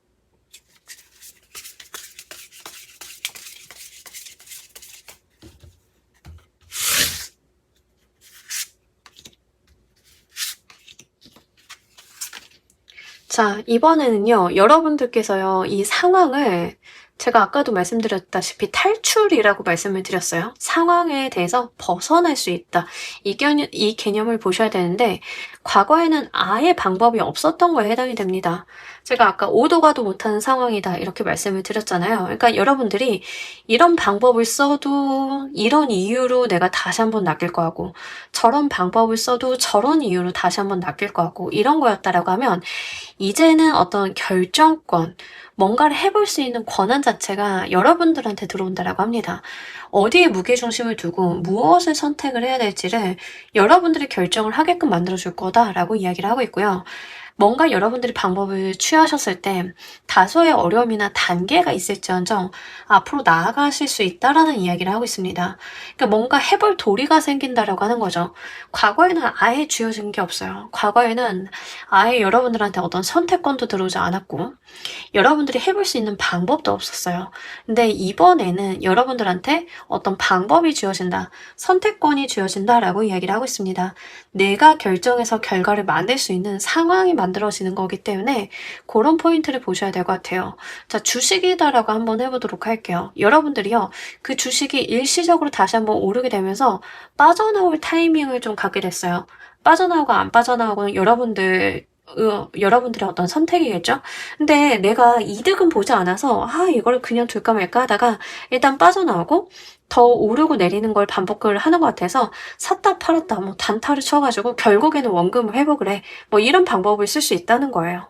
자, 이번에는요, 여러분들께서요, 이 상황을 제가 아까도 말씀드렸다시피 탈출이라고 말씀을 드렸어요. 상황에 대해서 벗어날 수 있다. 이 개념을 보셔야 되는데 과거에는 아예 방법이 없었던 거에 해당이 됩니다. 제가 아까 오도 가도 못하는 상황이다 이렇게 말씀을 드렸잖아요. 그러니까 여러분들이 이런 방법을 써도 이런 이유로 내가 다시 한번 낚일 거 같고 저런 방법을 써도 저런 이유로 다시 한번 낚일 거 같고 이런 거였다라고 하면 이제는 어떤 결정권, 뭔가를 해볼 수 있는 권한 자체가 여러분들한테 들어온다라고 합니다. 어디에 무게중심을 두고 무엇을 선택을 해야 될지를 여러분들이 결정을 하게끔 만들어줄 거다라고 이야기를 하고 있고요. 뭔가 여러분들이 방법을 취하셨을 때 다소의 어려움이나 단계가 있을지언정 앞으로 나아가실 수 있다라는 이야기를 하고 있습니다. 그러니까 뭔가 해볼 도리가 생긴다라고 하는 거죠. 과거에는 아예 쥐어진 게 없어요. 과거에는 아예 여러분들한테 어떤 선택권도 들어오지 않았고 여러분들이 해볼 수 있는 방법도 없었어요. 근데 이번에는 여러분들한테 어떤 방법이 쥐어진다, 선택권이 쥐어진다라고 이야기를 하고 있습니다. 내가 결정해서 결과를 만들 수 있는 상황이 만들어지는 거기 때문에 그런 포인트를 보셔야 될 것 같아요. 자, 주식이다라고 한번 해보도록 할게요. 여러분들이요, 그 주식이 일시적으로 다시 한번 오르게 되면서 빠져나올 타이밍을 좀 갖게 됐어요. 빠져나오고 안 빠져나오고는 여러분들의 어떤 선택이겠죠? 근데 내가 이득은 보지 않아서 이걸 그냥 둘까 말까 하다가 일단 빠져나오고 더 오르고 내리는 걸 반복을 하는 것 같아서 샀다 팔았다 단타를 쳐가지고 결국에는 원금을 회복을 해. 이런 방법을 쓸 수 있다는 거예요.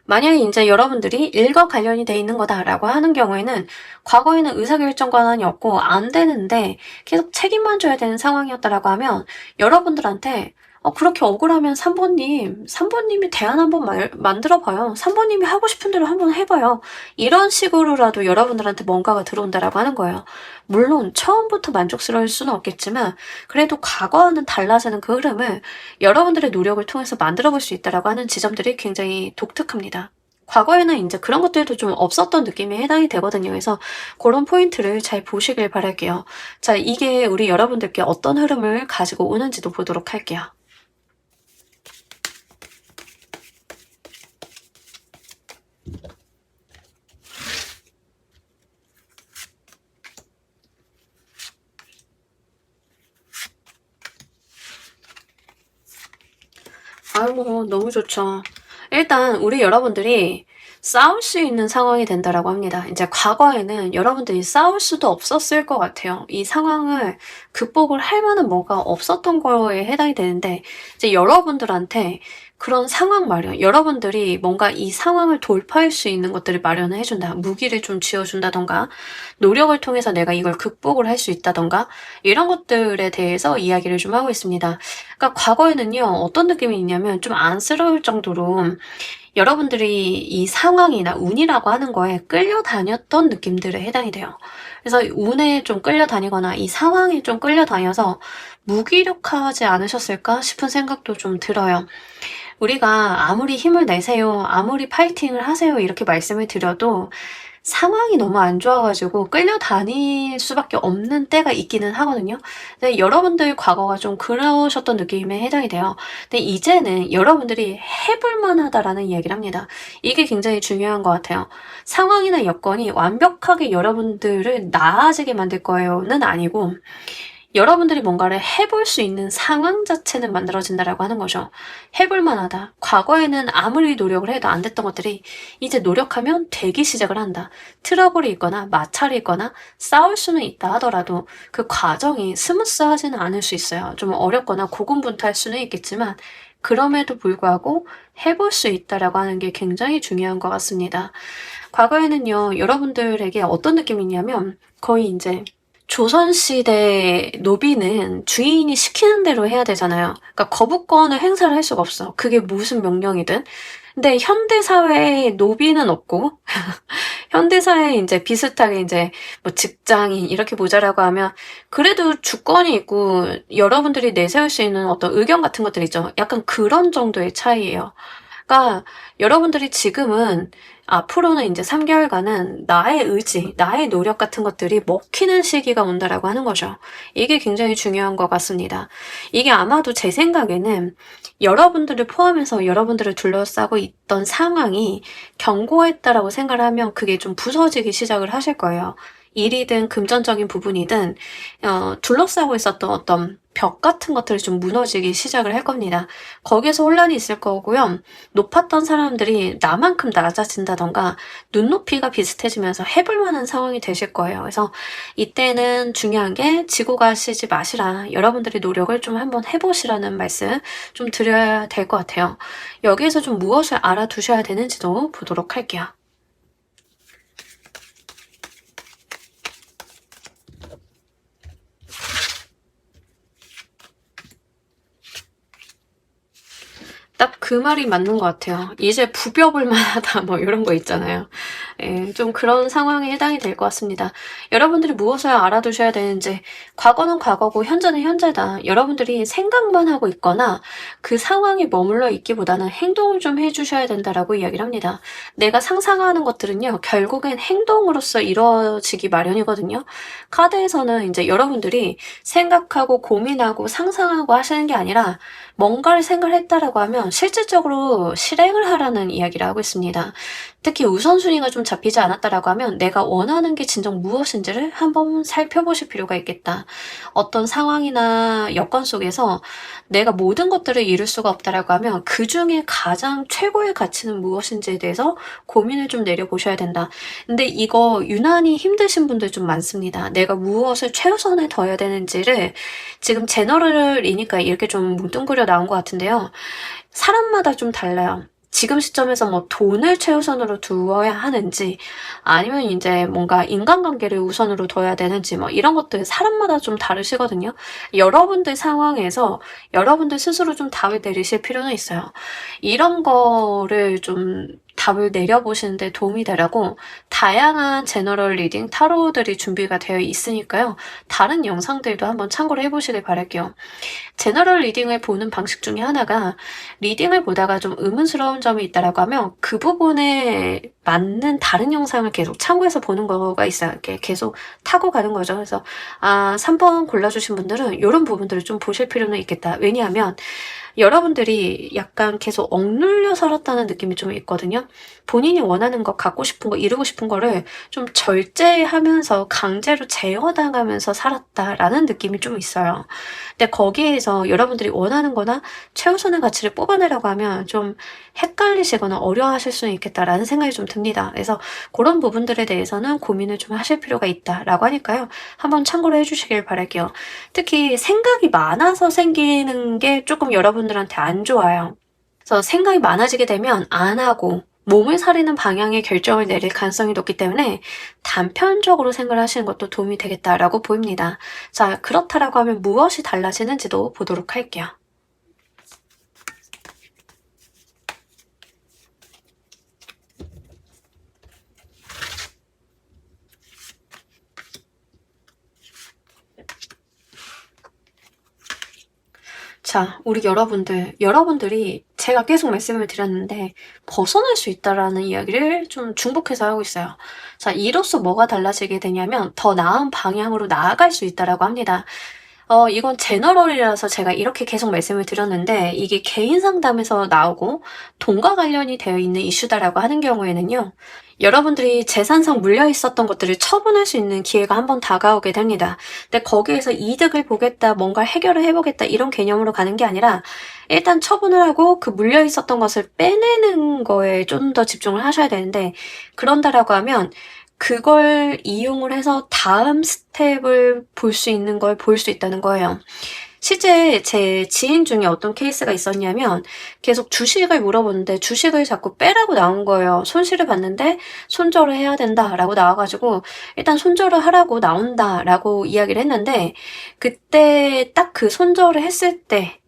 만약에 이제 여러분들이 일과 관련이 돼 있는 거다라고 하는 경우에는 과거에는 의사결정 권한이 없고 안 되는데 계속 책임만 져야 되는 상황이었다라고 하면 여러분들한테 그렇게 억울하면 3번님이 대안 한번 만들어봐요. 3번님이 하고 싶은 대로 한번 해봐요. 이런 식으로라도 여러분들한테 뭔가가 들어온다라고 하는 거예요. 물론 처음부터 만족스러울 수는 없겠지만 그래도 과거와는 달라지는 그 흐름을 여러분들의 노력을 통해서 만들어 볼 수 있다라고 하는 지점들이 굉장히 독특합니다. 과거에는 인제 그런 것들도 좀 없었던 느낌에 해당이 되거든요. 그래서 고런 포인트를 잘 보시길 바랄게요. 자, 이게 우리 여러분들께 어떤 흐름을 가지고 오는지도 보도록 할게요. 아이고 너무 좋죠. 일단 우리 여러분들이 싸울 수 있는 상황이 된다라고 합니다. 인제 과거에는 여러분들이 싸울 수도 없었을 것 같아요. 이 상황을 극복을 할 만한 뭐가 없었던 거에 해당이 되는데 이제 여러분들한테 그런 상황 마련, 여러분들이 뭔가 이 상황을 돌파할 수 있는 것들을 마련을 해 준다. 무기를 좀 쥐어 준다든가 노력을 통해서 내가 이걸 극복을 할 수 있다든가 이런 것들에 대해서 이야기를 좀 하고 있습니다. 그러니까 과거에는요. 어떤 느낌이 있냐면 좀 안쓰러울 정도로 여러분들이 이 상황이나 운이라고 하는 거에 끌려다녔던 느낌들에 해당이 돼요. 그래서 운에 좀 끌려다니거나 이 상황에 좀 끌려다녀서 무기력하지 않으셨을까 싶은 생각도 좀 들어요. 우리가 아무리 힘을 내세요, 아무리 파이팅을 하세요 이렇게 말씀을 드려도 상황이 너무 안 좋아 가지고 끌려다닐 수밖에 없는 때가 있기는 하거든요. 근데 여러분들 과거가 좀 그러셨던 느낌에 해당이 돼요. 근데 이제는 여러분들이 해 볼 만하다라는 이야기를 합니다. 이게 굉장히 중요한 것 같아요. 상황이나 여건이 완벽하게 여러분들을 나아지게 만들 거예요는 아니고 여러분들이 뭔가를 해볼 수 있는 상황 자체는 만들어진다라고 하는 거죠. 해 볼 만하다. 과거에는 아무리 노력을 해도 안 됐던 것들이 이제 노력하면 되기 시작을 한다. 트러블이 있거나 마찰이 있거나 싸울 수는 있다 하더라도 그 과정이 스무스하지는 않을 수 있어요. 좀 어렵거나 고군분투할 수는 있겠지만 그럼에도 불구하고 해볼 수 있다라고 하는 게 굉장히 중요한 것 같습니다. 과거에는요. 여러분들에게 어떤 느낌이냐면 거의 인제 조선시대 노비는 주인이 시키는 대로 해야 되잖아요. 그러니까 거부권을 행사를 할 수가 없어. 그게 무슨 명령이든. 근데 현대 사회에 노비는 없고 현대 사회에 인제 비슷하게 인제 뭐 직장인 이렇게 보자라고 하면 그래도 주권이 있고 여러분들이 내세울 수 있는 어떤 의견 같은 것들 있죠. 약간 그런 정도의 차이예요. 그러니까 여러분들이 지금은 앞으로는 인제 3 개월간은 나의 의지, 나의 노력 같은 것들이 먹히는 시기가 온다라고 하는 거죠. 이게 굉장히 중요한 것 같습니다. 이게 아마도 제 생각에는 여러분들을 포함해서 여러분들을 둘러싸고 있던 상황이 견고했다라고 생각을 하면 그게 좀 부서지기 시작을 하실 거예요. 일이든 금전적인 부분이든 둘러싸고 있었던 어떤 벽 같은 것들이 좀 무너지기 시작을 할 겁니다. 거기에서 혼란이 있을 거고요. 높았던 사람들이 나만큼 낮아진다든가 눈높이가 비슷해지면서 해볼 만한 상황이 되실 거예요. 그래서 이때는 중요한 게 지고 가시지 마시라. 여러분들이 노력을 좀 한번 해 보시라는 말씀 좀 드려야 될 것 같아요. 여기에서 좀 무엇을 알아두셔야 되는지도 보도록 할게요. 딱 그 말이 맞는 것 같아요. "이제 부벼볼 만하다." 뭐 요런 거 있잖아요. 예. 좀 그런 상황에 해당이 될 것 같습니다. 여러분들이 무엇을 알아두셔야 되는지 과거는 과거고 현재는 현재다. 여러분들이 생각만 하고 있거나 그 상황에 머물러 있기보다는 행동을 좀 해 주셔야 된다라고 이야기를 합니다. 내가 상상하는 것들은요. 결국엔 행동으로써 이루어지기 마련이거든요. 카드에서는 인제 여러분들이 생각하고 고민하고 상상하고 하시는 게 아니라 뭔가를 생각을 했다라고 하면 실질적으로 실행을 하라는 이야기를 하고 있습니다. 특히 우선순위가 좀 잡히지 않았다라고 하면 내가 원하는 게 진정 무엇인지를 한번 살펴보실 필요가 있겠다. 어떤 상황이나 여건 속에서 내가 모든 것들을 이룰 수가 없다라고 하면 그중에 가장 최고의 가치는 무엇인지에 대해서 고민을 좀 내려보셔야 된다. 근데 이거 유난히 힘드신 분들 좀 많습니다. 내가 무엇을 최우선에 둬야 되는지를 지금 제너럴이니까 이렇게 좀 뭉뚱그려 나온 것 같은데요. 사람마다 좀 달라요. 지금 시점에서 뭐 돈을 최우선으로 두어야 하는지 아니면 인제 뭔가 인간관계를 우선으로 둬야 되는지 뭐 이런 것들 사람마다 좀 다르시거든요. 여러분들 상황에서 여러분들 스스로 좀 답을 내리실 필요는 있어요. 이런 거를 좀 답을 내려보시는 데 도움이 되라고 다양한 제너럴 리딩 타로들이 준비가 되어 있으니까요. 다른 영상들도 한번 참고를 해보시길 바랄게요. 제너럴 리딩을 보는 방식 중에 하나가 리딩을 보다가 좀 의문스러운 점이 있다라고 하면 그 부분에 맞는 다른 영상을 계속 참고해서 보는 거가 있어요. 이렇게 계속 타고 가는 거죠. 그래서 3번 골라주신 분들은 이런 부분들을 좀 보실 필요는 있겠다. 왜냐하면 여러분들이 약간 계속 억눌려 살았다는 느낌이 좀 있거든요. 본인이 원하는 거, 갖고 싶은 거, 이루고 싶은 거를 좀 절제하면서 강제로 제어당하면서 살았다라는 느낌이 좀 있어요. 근데 거기에서 여러분들이 원하는 거나 최우선의 가치를 뽑아내려고 하면 좀 헷갈리시거나 어려워하실 수는 있겠다라는 생각이 좀 듭니다. 그래서 그런 부분들에 대해서는 고민을 좀 하실 필요가 있다라고 하니까요. 한번 참고를 해주시길 바랄게요. 특히 생각이 많아서 생기는 게 조금 여러분들한테 안 좋아요. 그래서 생각이 많아지게 되면 안 하고 몸을 사리는 방향의 결정을 내릴 가능성이 높기 때문에 단편적으로 생각을 하시는 것도 도움이 되겠다라고 보입니다. 자, 그렇다라고 하면 무엇이 달라지는지도 보도록 할게요. 자, 우리 여러분들이 제가 계속 말씀을 드렸는데 벗어날 수 있다라는 이야기를 좀 중복해서 하고 있어요. 자, 이로써 뭐가 달라지게 되냐면 더 나은 방향으로 나아갈 수 있다라고 합니다. 이건 제너럴이라서 제가 이렇게 계속 말씀을 드렸는데 이게 개인 상담에서 나오고 돈과 관련이 되어 있는 이슈다라고 하는 경우에는요. 여러분들이 재산상 물려 있었던 것들을 처분할 수 있는 기회가 한번 다가오게 됩니다. 근데 거기에서 이득을 보겠다, 뭔가 해결을 해보겠다 이런 개념으로 가는 게 아니라 일단 처분을 하고 그 물려 있었던 것을 빼내는 거에 좀 더 집중을 하셔야 되는데 그런다라고 하면 그걸 이용을 해서 다음 스텝을 볼 수 있는 걸 볼 수 있다는 거예요. 실제 제 지인 중에 어떤 케이스가 있었냐면 계속 주식을 물어보는데 주식을 자꾸 빼라고 나온 거예요. 손실을 봤는데 손절을 해야 된다라고 나와가지고 일단 손절을 하라고 나온다라고 이야기를 했는데 그때 딱 그 손절을 했을 때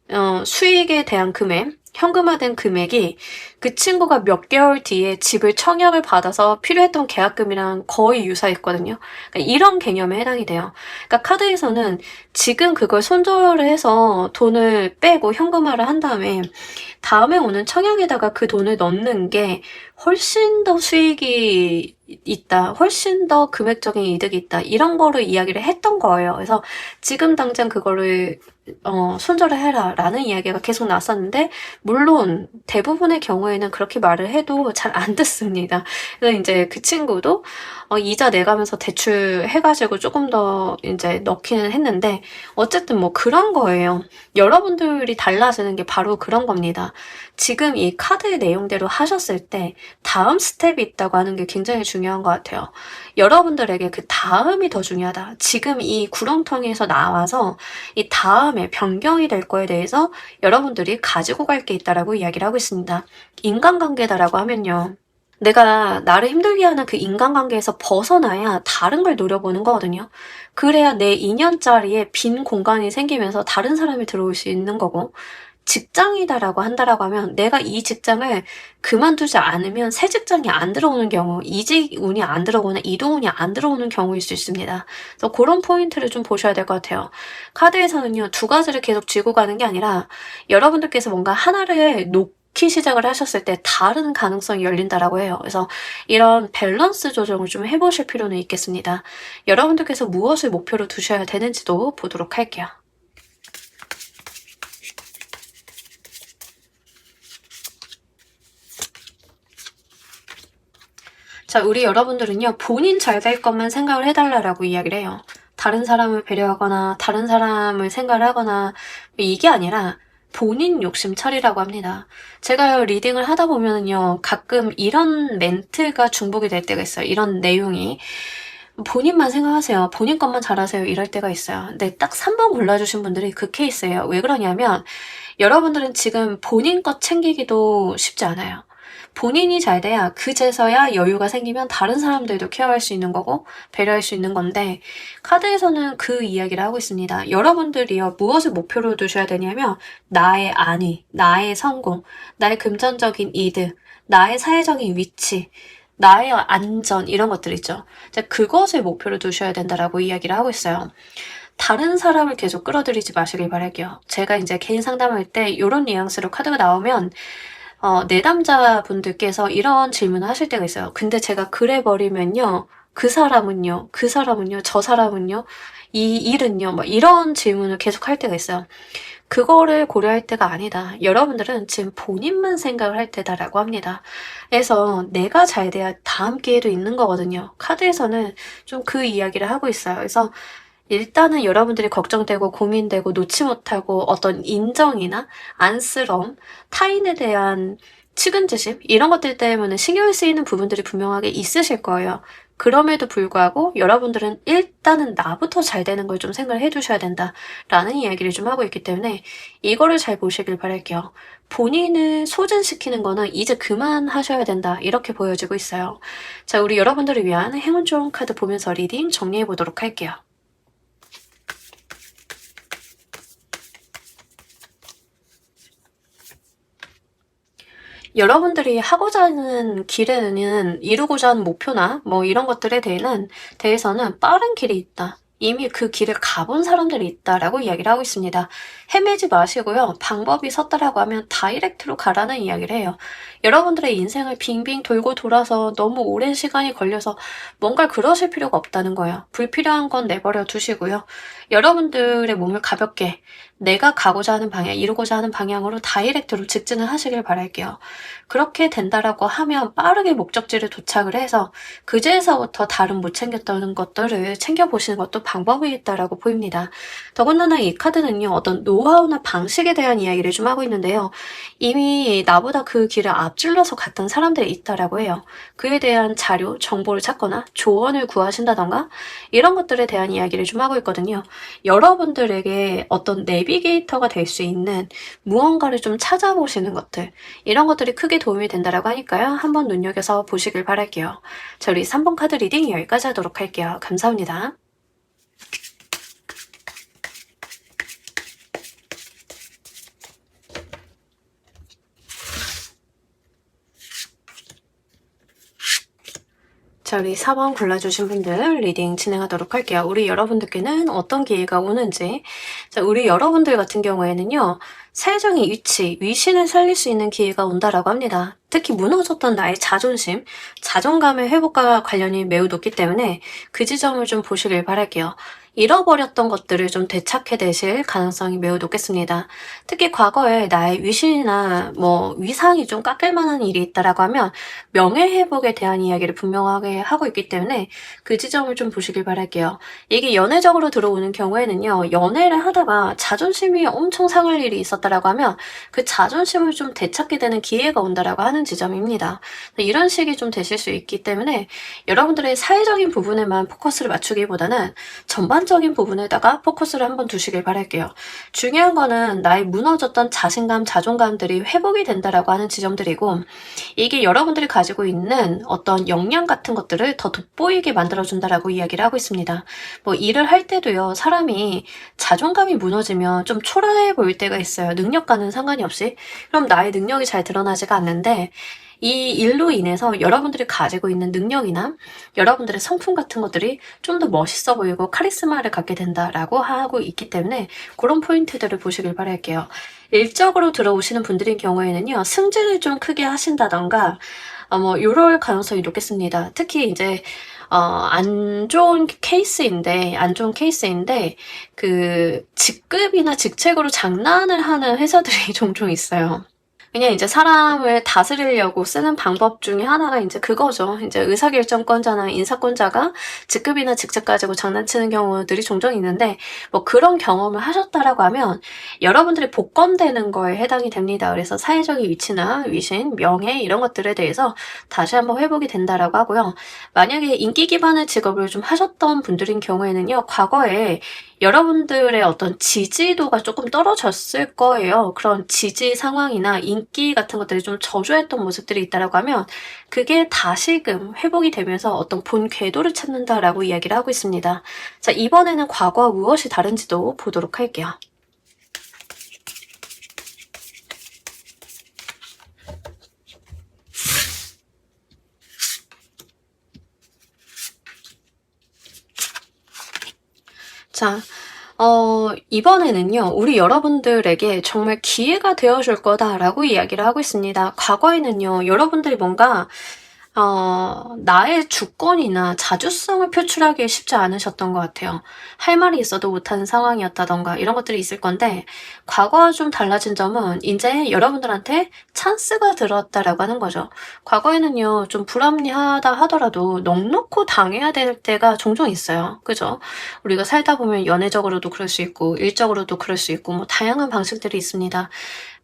수익에 대한 금액 현금화된 금액이 그 친구가 몇 개월 뒤에 집을 청약을 받아서 필요했던 계약금이랑 거의 유사했거든요. 그러니까 이런 개념에 해당이 돼요. 그러니까 카드에서는 지금 그걸 손절을 해서 돈을 빼고 현금화를 한 다음에 오는 청약에다가 그 돈을 넣는 게 훨씬 더 수익이 있다, 훨씬 더 금액적인 이득이 있다, 이런 거를 이야기를 했던 거예요. 그래서 지금 당장 그거를 손절을 해라 라는 이야기가 계속 나왔었는데 물론 대부분의 경우에는 그렇게 말을 해도 잘 안 듣습니다. 그래서 이제 그 친구도 이자 내가면서 대출해가지고 조금 더 이제 넣기는 했는데 어쨌든 뭐 그런 거예요. 여러분들이 달라지는 게 바로 그런 겁니다. 지금 이 카드의 내용대로 하셨을 때 다음 스텝이 있다고 하는 게 굉장히 중요한 것 같아요. 여러분들에게 그 다음이 더 중요하다. 지금 이 구렁텅이에서 나와서 이 다음에 변경이 될 거에 대해서 여러분들이 가지고 갈 게 있다라고 이야기를 하고 있습니다. 인간관계다라고 하면요. 내가 나를 힘들게 하는 그 인간관계에서 벗어나야 다른 걸 노려보는 거거든요. 그래야 내 2년짜리에 빈 공간이 생기면서 다른 사람이 들어올 수 있는 거고, 직장이다라고 한다라고 하면 내가 이 직장을 그만두지 않으면 새 직장이 안 들어오는 경우, 이직 운이 안 들어오거나 이동 운이 안 들어오는 경우일 수 있습니다. 그래서 그런 포인트를 좀 보셔야 될 것 같아요. 카드에서는요, 두 가지를 계속 쥐고 가는 게 아니라 여러분들께서 뭔가 하나를 놓기 시작을 하셨을 때 다른 가능성이 열린다라고 해요. 그래서 이런 밸런스 조정을 좀 해보실 필요는 있겠습니다. 여러분들께서 무엇을 목표로 두셔야 되는지도 보도록 할게요. 자, 우리 여러분들은요, 본인 잘 될 것만 생각을 해달라고 이야기를 해요. 다른 사람을 배려하거나, 다른 사람을 생각을 하거나, 이게 아니라 본인 욕심 처리라고 합니다. 제가 리딩을 하다 보면은요, 가끔 이런 멘트가 중복이 될 때가 있어요. 이런 내용이. 본인만 생각하세요. 본인 것만 잘하세요. 이럴 때가 있어요. 근데 딱 3번 골라주신 분들이 그 케이스예요. 왜 그러냐면, 여러분들은 지금 본인 것 챙기기도 쉽지 않아요. 본인이 잘 돼야 그제서야 여유가 생기면 다른 사람들도 케어할 수 있는 거고 배려할 수 있는 건데 카드에서는 그 이야기를 하고 있습니다. 여러분들이요 무엇을 목표로 두셔야 되냐면 나의 안위, 나의 성공, 나의 금전적인 이득, 나의 사회적인 위치, 나의 안전 이런 것들 있죠. 그것을 목표로 두셔야 된다라고 이야기를 하고 있어요. 다른 사람을 계속 끌어들이지 마시길 바랄게요. 제가 이제 개인 상담할 때 이런 뉘앙스로 카드가 나오면 내담자분들께서 이런 질문을 하실 때가 있어요. 근데 제가 그래 버리면요. 그 사람은요, 저 사람은요, 이 일은요, 막 이런 질문을 계속 할 때가 있어요. 그거를 고려할 때가 아니다. 여러분들은 지금 본인만 생각을 할 때다라고 합니다. 그래서 내가 잘 돼야 다음 기회도 있는 거거든요. 카드에서는 좀 그 이야기를 하고 있어요. 그래서 일단은 여러분들이 걱정되고 고민되고 놓지 못하고 어떤 인정이나 안쓰러움, 타인에 대한 측은지심 이런 것들 때문에 신경이 쓰이는 부분들이 분명하게 있으실 거예요. 그럼에도 불구하고 여러분들은 일단은 나부터 잘 되는 걸 좀 생각을 해두셔야 된다라는 이야기를 좀 하고 있기 때문에 이거를 잘 보시길 바랄게요. 본인을 소진시키는 거는 이제 그만하셔야 된다 이렇게 보여지고 있어요. 자, 우리 여러분들을 위한 행운 좋은 카드 보면서 리딩 정리해 보도록 할게요. 여러분들이 하고자 하는 길에는 이루고자 하는 목표나 뭐 이런 것들에 대해서는 빠른 길이 있다. 이미 그 길을 가본 사람들이 있다라고 이야기를 하고 있습니다. 헤매지 마시고요. 방법이 섰다라고 하면 다이렉트로 가라는 이야기를 해요. 여러분들의 인생을 빙빙 돌고 돌아서 너무 오랜 시간이 걸려서 뭔가를 그러실 필요가 없다는 거예요. 불필요한 건 내버려 두시고요. 여러분들의 몸을 가볍게 내가 가고자 하는 방향, 이루고자 하는 방향으로 다이렉트로 직진을 하시길 바랄게요. 그렇게 된다라고 하면 빠르게 목적지를 도착을 해서 그제서부터 다른 못 챙겼던 것들을 챙겨보시는 것도 방법이 있다라고 보입니다. 더군다나 이 카드는요, 어떤 노하우나 방식에 대한 이야기를 좀 하고 있는데요. 이미 나보다 그 길을 앞질러서 갔던 사람들이 있다라고 해요. 그에 대한 자료, 정보를 찾거나 조언을 구하신다던가 이런 것들에 대한 이야기를 좀 하고 있거든요. 여러분들에게 어떤 내비게이터가 될 수 있는 무언가를 좀 찾아보시는 것들 이런 것들이 크게 도움이 된다라고 하니까요. 한번 눈여겨서 보시길 바랄게요. 자, 우리 3번 카드 리딩 여기까지 하도록 할게요. 감사합니다. 자, 우리 4번 골라주신 분들 리딩 진행하도록 할게요. 우리 여러분들께는 어떤 기회가 오는지. 자, 우리 여러분들 같은 경우에는요. 사회적인 위치, 위신을 살릴 수 있는 기회가 온다라고 합니다. 특히 무너졌던 나의 자존심, 자존감의 회복과 관련이 매우 높기 때문에 그 지점을 좀 보시길 바랄게요. 잃어버렸던 것들을 좀 되찾게 되실 가능성이 매우 높겠습니다. 특히 과거에 나의 위신이나 뭐 위상이 좀 깎일 만한 일이 있다라고 하면 명예회복에 대한 이야기를 분명하게 하고 있기 때문에 그 지점을 좀 보시길 바랄게요. 이게 연애적으로 들어오는 경우에는요. 연애를 하다가 자존심이 엄청 상할 일이 있었다라고 하면 그 자존심을 좀 되찾게 되는 기회가 온다라고 하는 지점입니다. 이런 식이 좀 되실 수 있기 때문에 여러분들의 사회적인 부분에만 포커스를 맞추기보다는 전반적인 부분에다가 포커스를 한번 두시길 바랄게요. 중요한 거는 나의 무너졌던 자신감, 자존감들이 회복이 된다라고 하는 지점들이고 이게 여러분들이 가지고 있는 어떤 역량 같은 것들을 더 돋보이게 만들어준다라고 이야기를 하고 있습니다. 뭐 일을 할 때도요, 사람이 자존감이 무너지면 좀 초라해 보일 때가 있어요. 능력과는 상관이 없이. 그럼 나의 능력이 잘 드러나지가 않는데 이 일로 인해서 여러분들이 가지고 있는 능력이나 여러분들의 성품 같은 것들이 좀 더 멋있어 보이고 카리스마를 갖게 된다라고 하고 있기 때문에 그런 포인트들을 보시길 바랄게요. 일적으로 들어오시는 분들인 경우에는요, 승진을 좀 크게 하신다던가, 뭐, 요럴 가능성이 높겠습니다. 특히 이제, 안 좋은 케이스인데, 그, 직급이나 직책으로 장난을 하는 회사들이 종종 있어요. 그냥 이제 사람을 다스리려고 쓰는 방법 중에 하나가 이제 그거죠. 이제 의사결정권자나 인사권자가 직급이나 직책 가지고 장난치는 경우들이 종종 있는데 뭐 그런 경험을 하셨다라고 하면 여러분들이 복권되는 거에 해당이 됩니다. 그래서 사회적인 위치나 위신, 명예 이런 것들에 대해서 다시 한번 회복이 된다라고 하고요. 만약에 인기 기반의 직업을 좀 하셨던 분들인 경우에는요. 과거에 여러분들의 어떤 지지도가 조금 떨어졌을 거예요. 그런 지지 상황이나 인기 같은 것들이 좀 저조했던 모습들이 있다라고 하면 그게 다시금 회복이 되면서 어떤 본 궤도를 찾는다라고 이야기를 하고 있습니다. 자, 이번에는 과거와 무엇이 다른지도 보도록 할게요. 자, 이번에는요, 우리 여러분들에게 정말 기회가 되어줄 거다라고 이야기를 하고 있습니다. 과거에는요, 여러분들이 뭔가 나의 주권이나 자주성을 표출하기 쉽지 않으셨던 것 같아요. 할 말이 있어도 못하는 상황이었다던가 이런 것들이 있을 건데, 과거와 좀 달라진 점은 이제 여러분들한테 찬스가 들어왔다라고 하는 거죠. 과거에는요, 좀 불합리하다 하더라도 넋놓고 당해야 될 때가 종종 있어요. 그죠? 우리가 살다 보면 연애적으로도 그럴 수 있고, 일적으로도 그럴 수 있고, 뭐 다양한 방식들이 있습니다.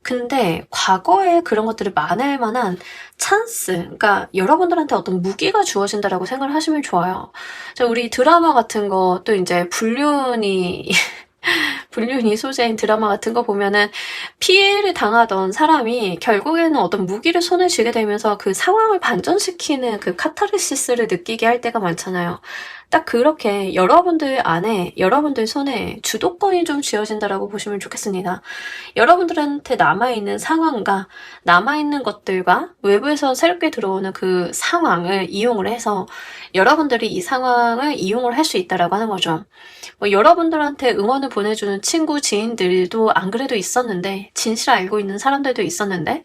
근데 과거에 그런 것들을 만회할 만한 찬스, 그러니까 여러분들한테 어떤 무기가 주어진다라고 생각을 하시면 좋아요. 자, 우리 드라마 같은 거, 또 이제 불륜이 불륜이 소재인 드라마 같은 거 보면은 피해를 당하던 사람이 결국에는 어떤 무기를 손에 쥐게 되면서 그 상황을 반전시키는 그 카타르시스를 느끼게 할 때가 많잖아요. 딱 그렇게 여러분들 안에, 여러분들 손에 주도권이 좀 쥐어진다라고 보시면 좋겠습니다. 여러분들한테 남아있는 상황과 남아있는 것들과 외부에서 새롭게 들어오는 그 상황을 이용을 해서 여러분들이 이 상황을 이용을 할 수 있다라고 하는 거죠. 뭐 여러분들한테 응원을 보내주는 친구, 지인들도 안 그래도 있었는데, 진실 알고 있는 사람들도 있었는데,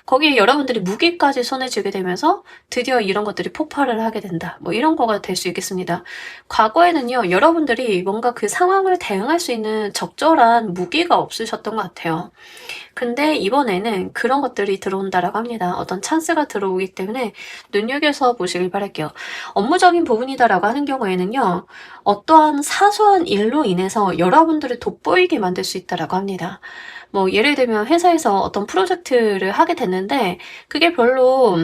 거기에 여러분들이 무기까지 손에 쥐게 되면서 드디어 이런 것들이 폭발을 하게 된다. 뭐 이런 거가 될 수 있겠습니다. 과거에는요, 여러분들이 뭔가 그 상황을 대응할 수 있는 적절한 무기가 없으셨던 것 같아요. 근데 이번에는 그런 것들이 들어온다라고 합니다. 어떤 찬스가 들어오기 때문에 눈여겨서 보시길 바랄게요. 업무적인 부분이다라고 하는 경우에는요, 어떠한 사소한 일로 인해서 여러분들을 돋보이게 만들 수 있다라고 합니다. 뭐 예를 들면 회사에서 어떤 프로젝트를 하게 됐는데 그게 별로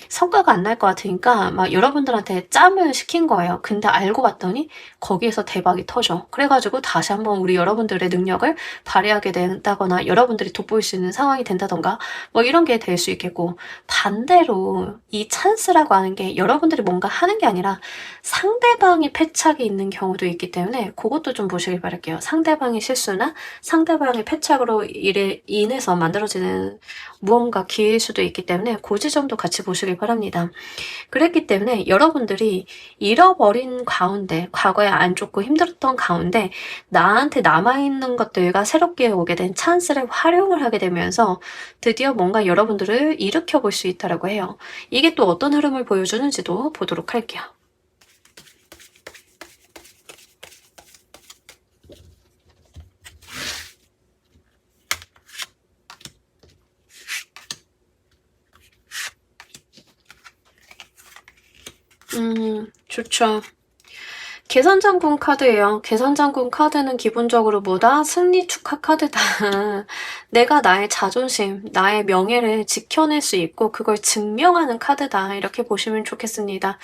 성과가 안 날 것 같으니까 막 여러분들한테 짬을 시킨 거예요. 근데 알고 봤더니 거기에서 대박이 터져. 그래가지고 다시 한번 우리 여러분들의 능력을 발휘하게 된다거나 여러분들이 돋보일 수 있는 상황이 된다던가 뭐 이런 게 될 수 있겠고, 반대로 이 찬스라고 하는 게 여러분들이 뭔가 하는 게 아니라 상대방이 패착이 있는 경우도 있기 때문에 그것도 좀 보시길 바랄게요. 상대방의 실수나 상대방의 패착으로 인해서 만들어지는 무언가 기회일 수도 있기 때문에 그 지점도 같이 보시길 바랍니다. 그랬기 때문에 여러분들이 잃어버린 가운데, 과거에 안 좋고 힘들었던 가운데 나한테 남아있는 것들과 새롭게 오게 된 찬스를 활용을 하게 되면서 드디어 뭔가 여러분들을 일으켜 볼 수 있다고 해요. 이게 또 어떤 흐름을 보여주는지도 보도록 할게요. 좋죠. 계산장군 카드예요. 계산장군 카드는 기본적으로 뭐다? 승리 축하 카드다. 내가 나의 자존심, 나의 명예를 지켜낼 수 있고 그걸 증명하는 카드다. 이렇게 보시면 좋겠습니다.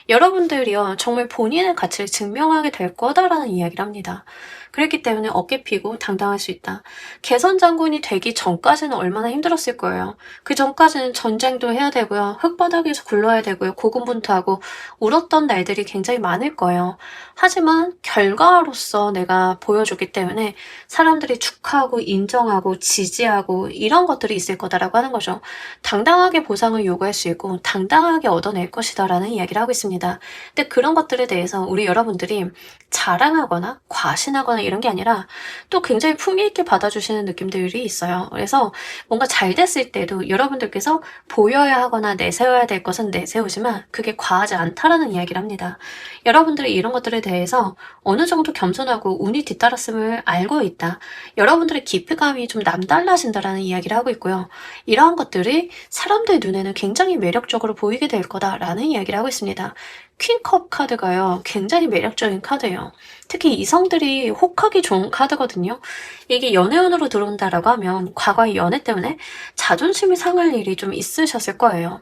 여러분들이요, 정말 본인의 가치를 증명하게 될 거다라는 이야기를 합니다. 그렇기 때문에 어깨 피고 당당할 수 있다. 개선장군이 되기 전까지는 얼마나 힘들었을 거예요. 그 전까지는 전쟁도 해야 되고요. 흙바닥에서 굴러야 되고요. 고군분투하고 울었던 날들이 굉장히 많을 거예요. 하지만 결과로서 내가 보여줬기 때문에 사람들이 축하하고 인정하고 지지하고 이런 것들이 있을 거다라고 하는 거죠. 당당하게 보상을 요구할 수 있고 당당하게 얻어낼 것이다라는 이야기를 하고 있습니다. 근데 그런 것들에 대해서 우리 여러분들이 자랑하거나 과신하거나 이런 게 아니라 또 굉장히 품위 있게 받아주시는 느낌들이 있어요. 그래서 뭔가 잘 됐을 때도 여러분들께서 보여야 하거나 내세워야 될 것은 내세우지만 그게 과하지 않다라는 이야기를 합니다. 여러분들이 이런 것들에 대해서 어느 정도 겸손하고 운이 뒤따랐음을 알고 있다. 여러분들의 기피감이 좀 남달라진다라는 이야기를 하고 있고요. 이러한 것들이 사람들 눈에는 굉장히 매력적으로 보이게 될 거다라는 이야기를 하고 있습니다. 퀸컵 카드가요, 굉장히 매력적인 카드예요. 특히 이성들이 혹하기 좋은 카드거든요. 이게 연애운으로 들어온다라고 하면 과거의 연애 때문에 자존심이 상할 일이 좀 있으셨을 거예요.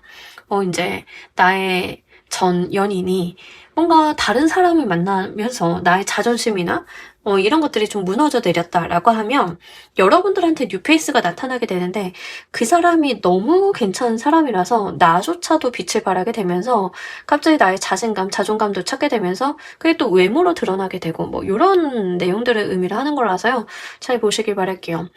이제 나의 전 연인이 뭔가 다른 사람을 만나면서 나의 자존심이나 이런 것들이 좀 무너져 내렸다라고 하면 여러분들한테 뉴페이스가 나타나게 되는데 그 사람이 너무 괜찮은 사람이라서 나조차도 빛을 발하게 되면서 갑자기 나의 자신감, 자존감도 찾게 되면서 그게 또 외모로 드러나게 되고 뭐 이런 내용들을 의미를 하는 거라서요. 잘 보시길 바랄게요.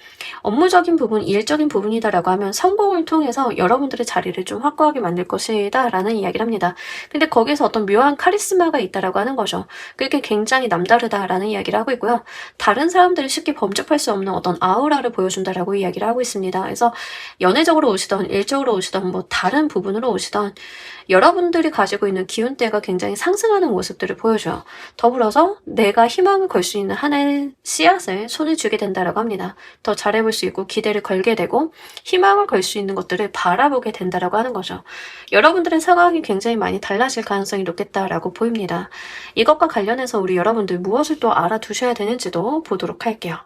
업무적인 부분, 일적인 부분이다라고 하면 성공을 통해서 여러분들의 자리를 좀 확고하게 만들 것이다 라는 이야기를 합니다. 근데 거기서 어떤 묘한 카리스마 카리스마가 있다라고 하는 거죠. 그게 굉장히 남다르다라는 이야기를 하고 있고요. 다른 사람들이 쉽게 범접할 수 없는 어떤 아우라를 보여준다라고 이야기를 하고 있습니다. 그래서 연애적으로 오시던 일적으로 오시던 뭐 다른 부분으로 오시던 여러분들이 가지고 있는 기운대가 굉장히 상승하는 모습들을 보여줘요. 더불어서 내가 희망을 걸 수 있는 하나의 씨앗을 손에 쥐게 된다라고 합니다. 더 잘해볼 수 있고 기대를 걸게 되고 희망을 걸 수 있는 것들을 바라보게 된다라고 하는 거죠. 여러분들의 상황이 굉장히 많이 달라질 가능성이 높겠다라고 보입니다. 이것과 관련해서 우리 여러분들 무엇을 또 알아두셔야 되는지도 보도록 할게요.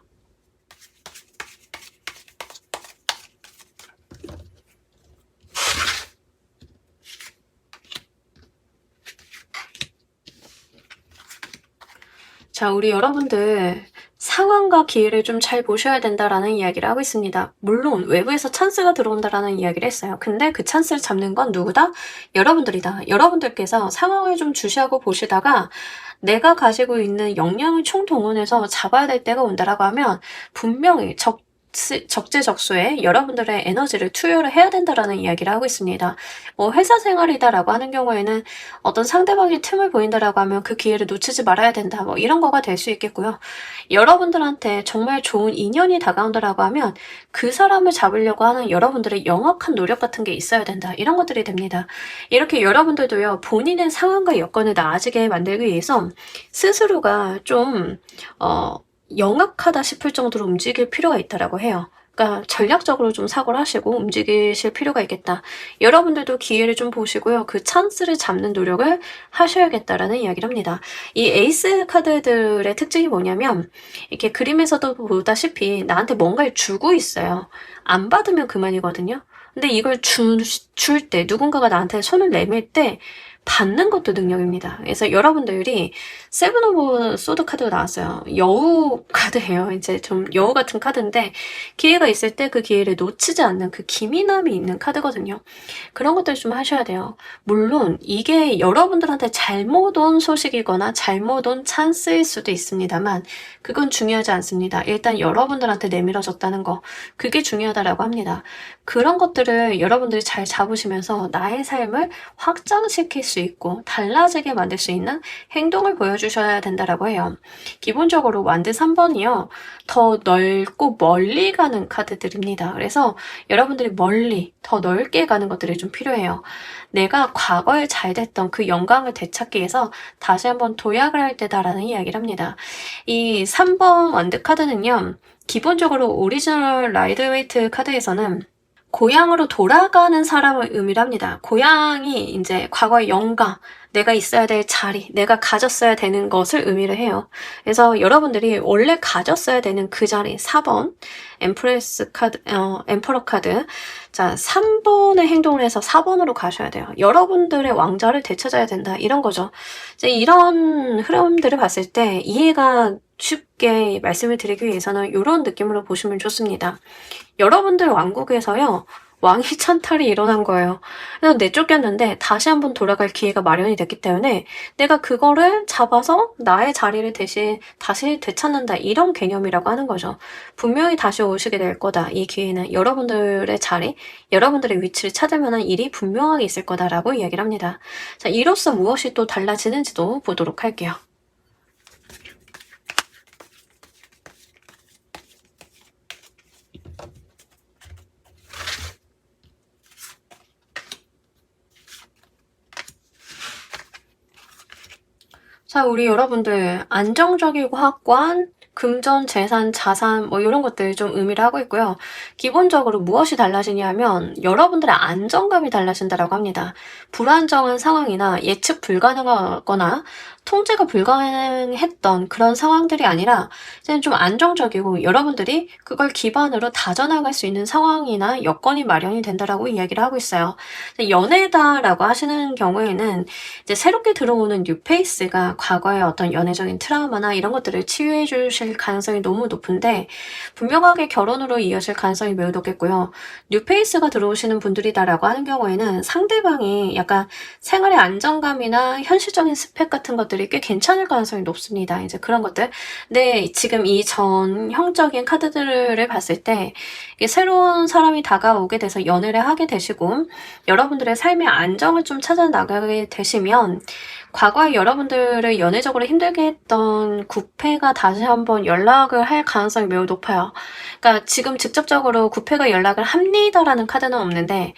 자, 우리 여러분들 상황과 기회를 좀 잘 보셔야 된다라는 이야기를 하고 있습니다. 물론 외부에서 찬스가 들어온다라는 이야기를 했어요. 근데 그 찬스를 잡는 건 누구다? 여러분들이다. 여러분들께서 상황을 좀 주시하고 보시다가 내가 가지고 있는 역량을 총동원해서 잡아야 될 때가 온다라고 하면 분명히 적재적소에 여러분들의 에너지를 투여를 해야 된다라는 이야기를 하고 있습니다. 뭐 회사 생활이다라고 하는 경우에는 어떤 상대방이 틈을 보인다라고 하면 그 기회를 놓치지 말아야 된다. 뭐 이런 거가 될 수 있겠고요. 여러분들한테 정말 좋은 인연이 다가온다라고 하면 그 사람을 잡으려고 하는 여러분들의 영악한 노력 같은 게 있어야 된다. 이런 것들이 됩니다. 이렇게 여러분들도요, 본인의 상황과 여건을 나아지게 만들기 위해서 스스로가 좀 영악하다 싶을 정도로 움직일 필요가 있다라고 해요. 그러니까 전략적으로 좀 사고를 하시고 움직이실 필요가 있겠다. 여러분들도 기회를 좀 보시고요. 그 찬스를 잡는 노력을 하셔야겠다라는 이야기를 합니다. 이 에이스 카드들의 특징이 뭐냐면 이렇게 그림에서도 보다시피 나한테 뭔가를 주고 있어요. 안 받으면 그만이거든요. 근데 이걸 줄 때 누군가가 나한테 손을 내밀 때 받는 것도 능력입니다. 그래서 여러분들이 세븐 오브 소드 카드가 나왔어요. 여우 카드예요. 이제 좀 여우 같은 카드인데 기회가 있을 때 그 기회를 놓치지 않는 그 기민함이 있는 카드거든요. 그런 것들 좀 하셔야 돼요. 물론 이게 여러분들한테 잘못 온 소식이거나 잘못 온 찬스일 수도 있습니다만 그건 중요하지 않습니다. 일단 여러분들한테 내밀어졌다는 거, 그게 중요하다라고 합니다. 그런 것들을 여러분들이 잘 잡으시면서 나의 삶을 확장시킬 수 있고 달라지게 만들 수 있는 행동을 보여주셔야 된다라고 해요. 기본적으로 완드 3번이요. 더 넓고 멀리 가는 카드들입니다. 그래서 여러분들이 멀리, 더 넓게 가는 것들이 좀 필요해요. 내가 과거에 잘 됐던 그 영광을 되찾기 위해서 다시 한번 도약을 할 때다라는 이야기를 합니다. 이 3번 완드 카드는요. 기본적으로 오리지널 라이드웨이트 카드에서는 고향으로 돌아가는 사람을 의미를 합니다. 고향이 이제 과거의 영광, 내가 있어야 될 자리, 내가 가졌어야 되는 것을 의미를 해요. 그래서 여러분들이 원래 가졌어야 되는 그 자리, 4번, 엠프레스 카드, 엠퍼러 카드. 자, 3번의 행동을 해서 4번으로 가셔야 돼요. 여러분들의 왕좌를 되찾아야 된다. 이런 거죠. 이제 이런 흐름들을 봤을 때 이해가 쉽게 말씀을 드리기 위해서는 이런 느낌으로 보시면 좋습니다. 여러분들 왕국에서요, 왕위 찬탈이 일어난 거예요. 그래서 내쫓겼는데 다시 한번 돌아갈 기회가 마련이 됐기 때문에 내가 그거를 잡아서 나의 자리를 대신 다시 되찾는다. 이런 개념이라고 하는 거죠. 분명히 다시 오시게 될 거다. 이 기회는 여러분들의 자리, 여러분들의 위치를 찾을 만한 일이 분명하게 있을 거다라고 이야기를 합니다. 자, 이로써 무엇이 또 달라지는지도 보도록 할게요. 자, 우리 여러분들 안정적이고 확고한 금전, 재산, 자산 뭐 이런 것들 좀 의미를 하고 있고요. 기본적으로 무엇이 달라지냐면 여러분들의 안정감이 달라진다라고 합니다. 불안정한 상황이나 예측 불가능하거나 통제가 불가능했던 그런 상황들이 아니라 이제는 좀 안정적이고 여러분들이 그걸 기반으로 다져나갈 수 있는 상황이나 여건이 마련이 된다라고 이야기를 하고 있어요. 연애다라고 하시는 경우에는 이제 새롭게 들어오는 뉴페이스가 과거의 어떤 연애적인 트라우마나 이런 것들을 치유해 주실 가능성이 너무 높은데 분명하게 결혼으로 이어질 가능성이 매우 높겠고요. 뉴페이스가 들어오시는 분들이다라고 하는 경우에는 상대방이 약간 생활의 안정감이나 현실적인 스펙 같은 것들 것들이 꽤 괜찮을 가능성이 높습니다. 이제 그런 것들. 근데 지금 이 전형적인 카드들을 봤을 때 이게 새로운 사람이 다가오게 돼서 연애를 하게 되시고 여러분들의 삶의 안정을 좀 찾아 나가게 되시면 과거에 여러분들을 연애적으로 힘들게 했던 구패가 다시 한번 연락을 할 가능성이 매우 높아요. 그러니까 지금 직접적으로 구패가 연락을 합니다라는 카드는 없는데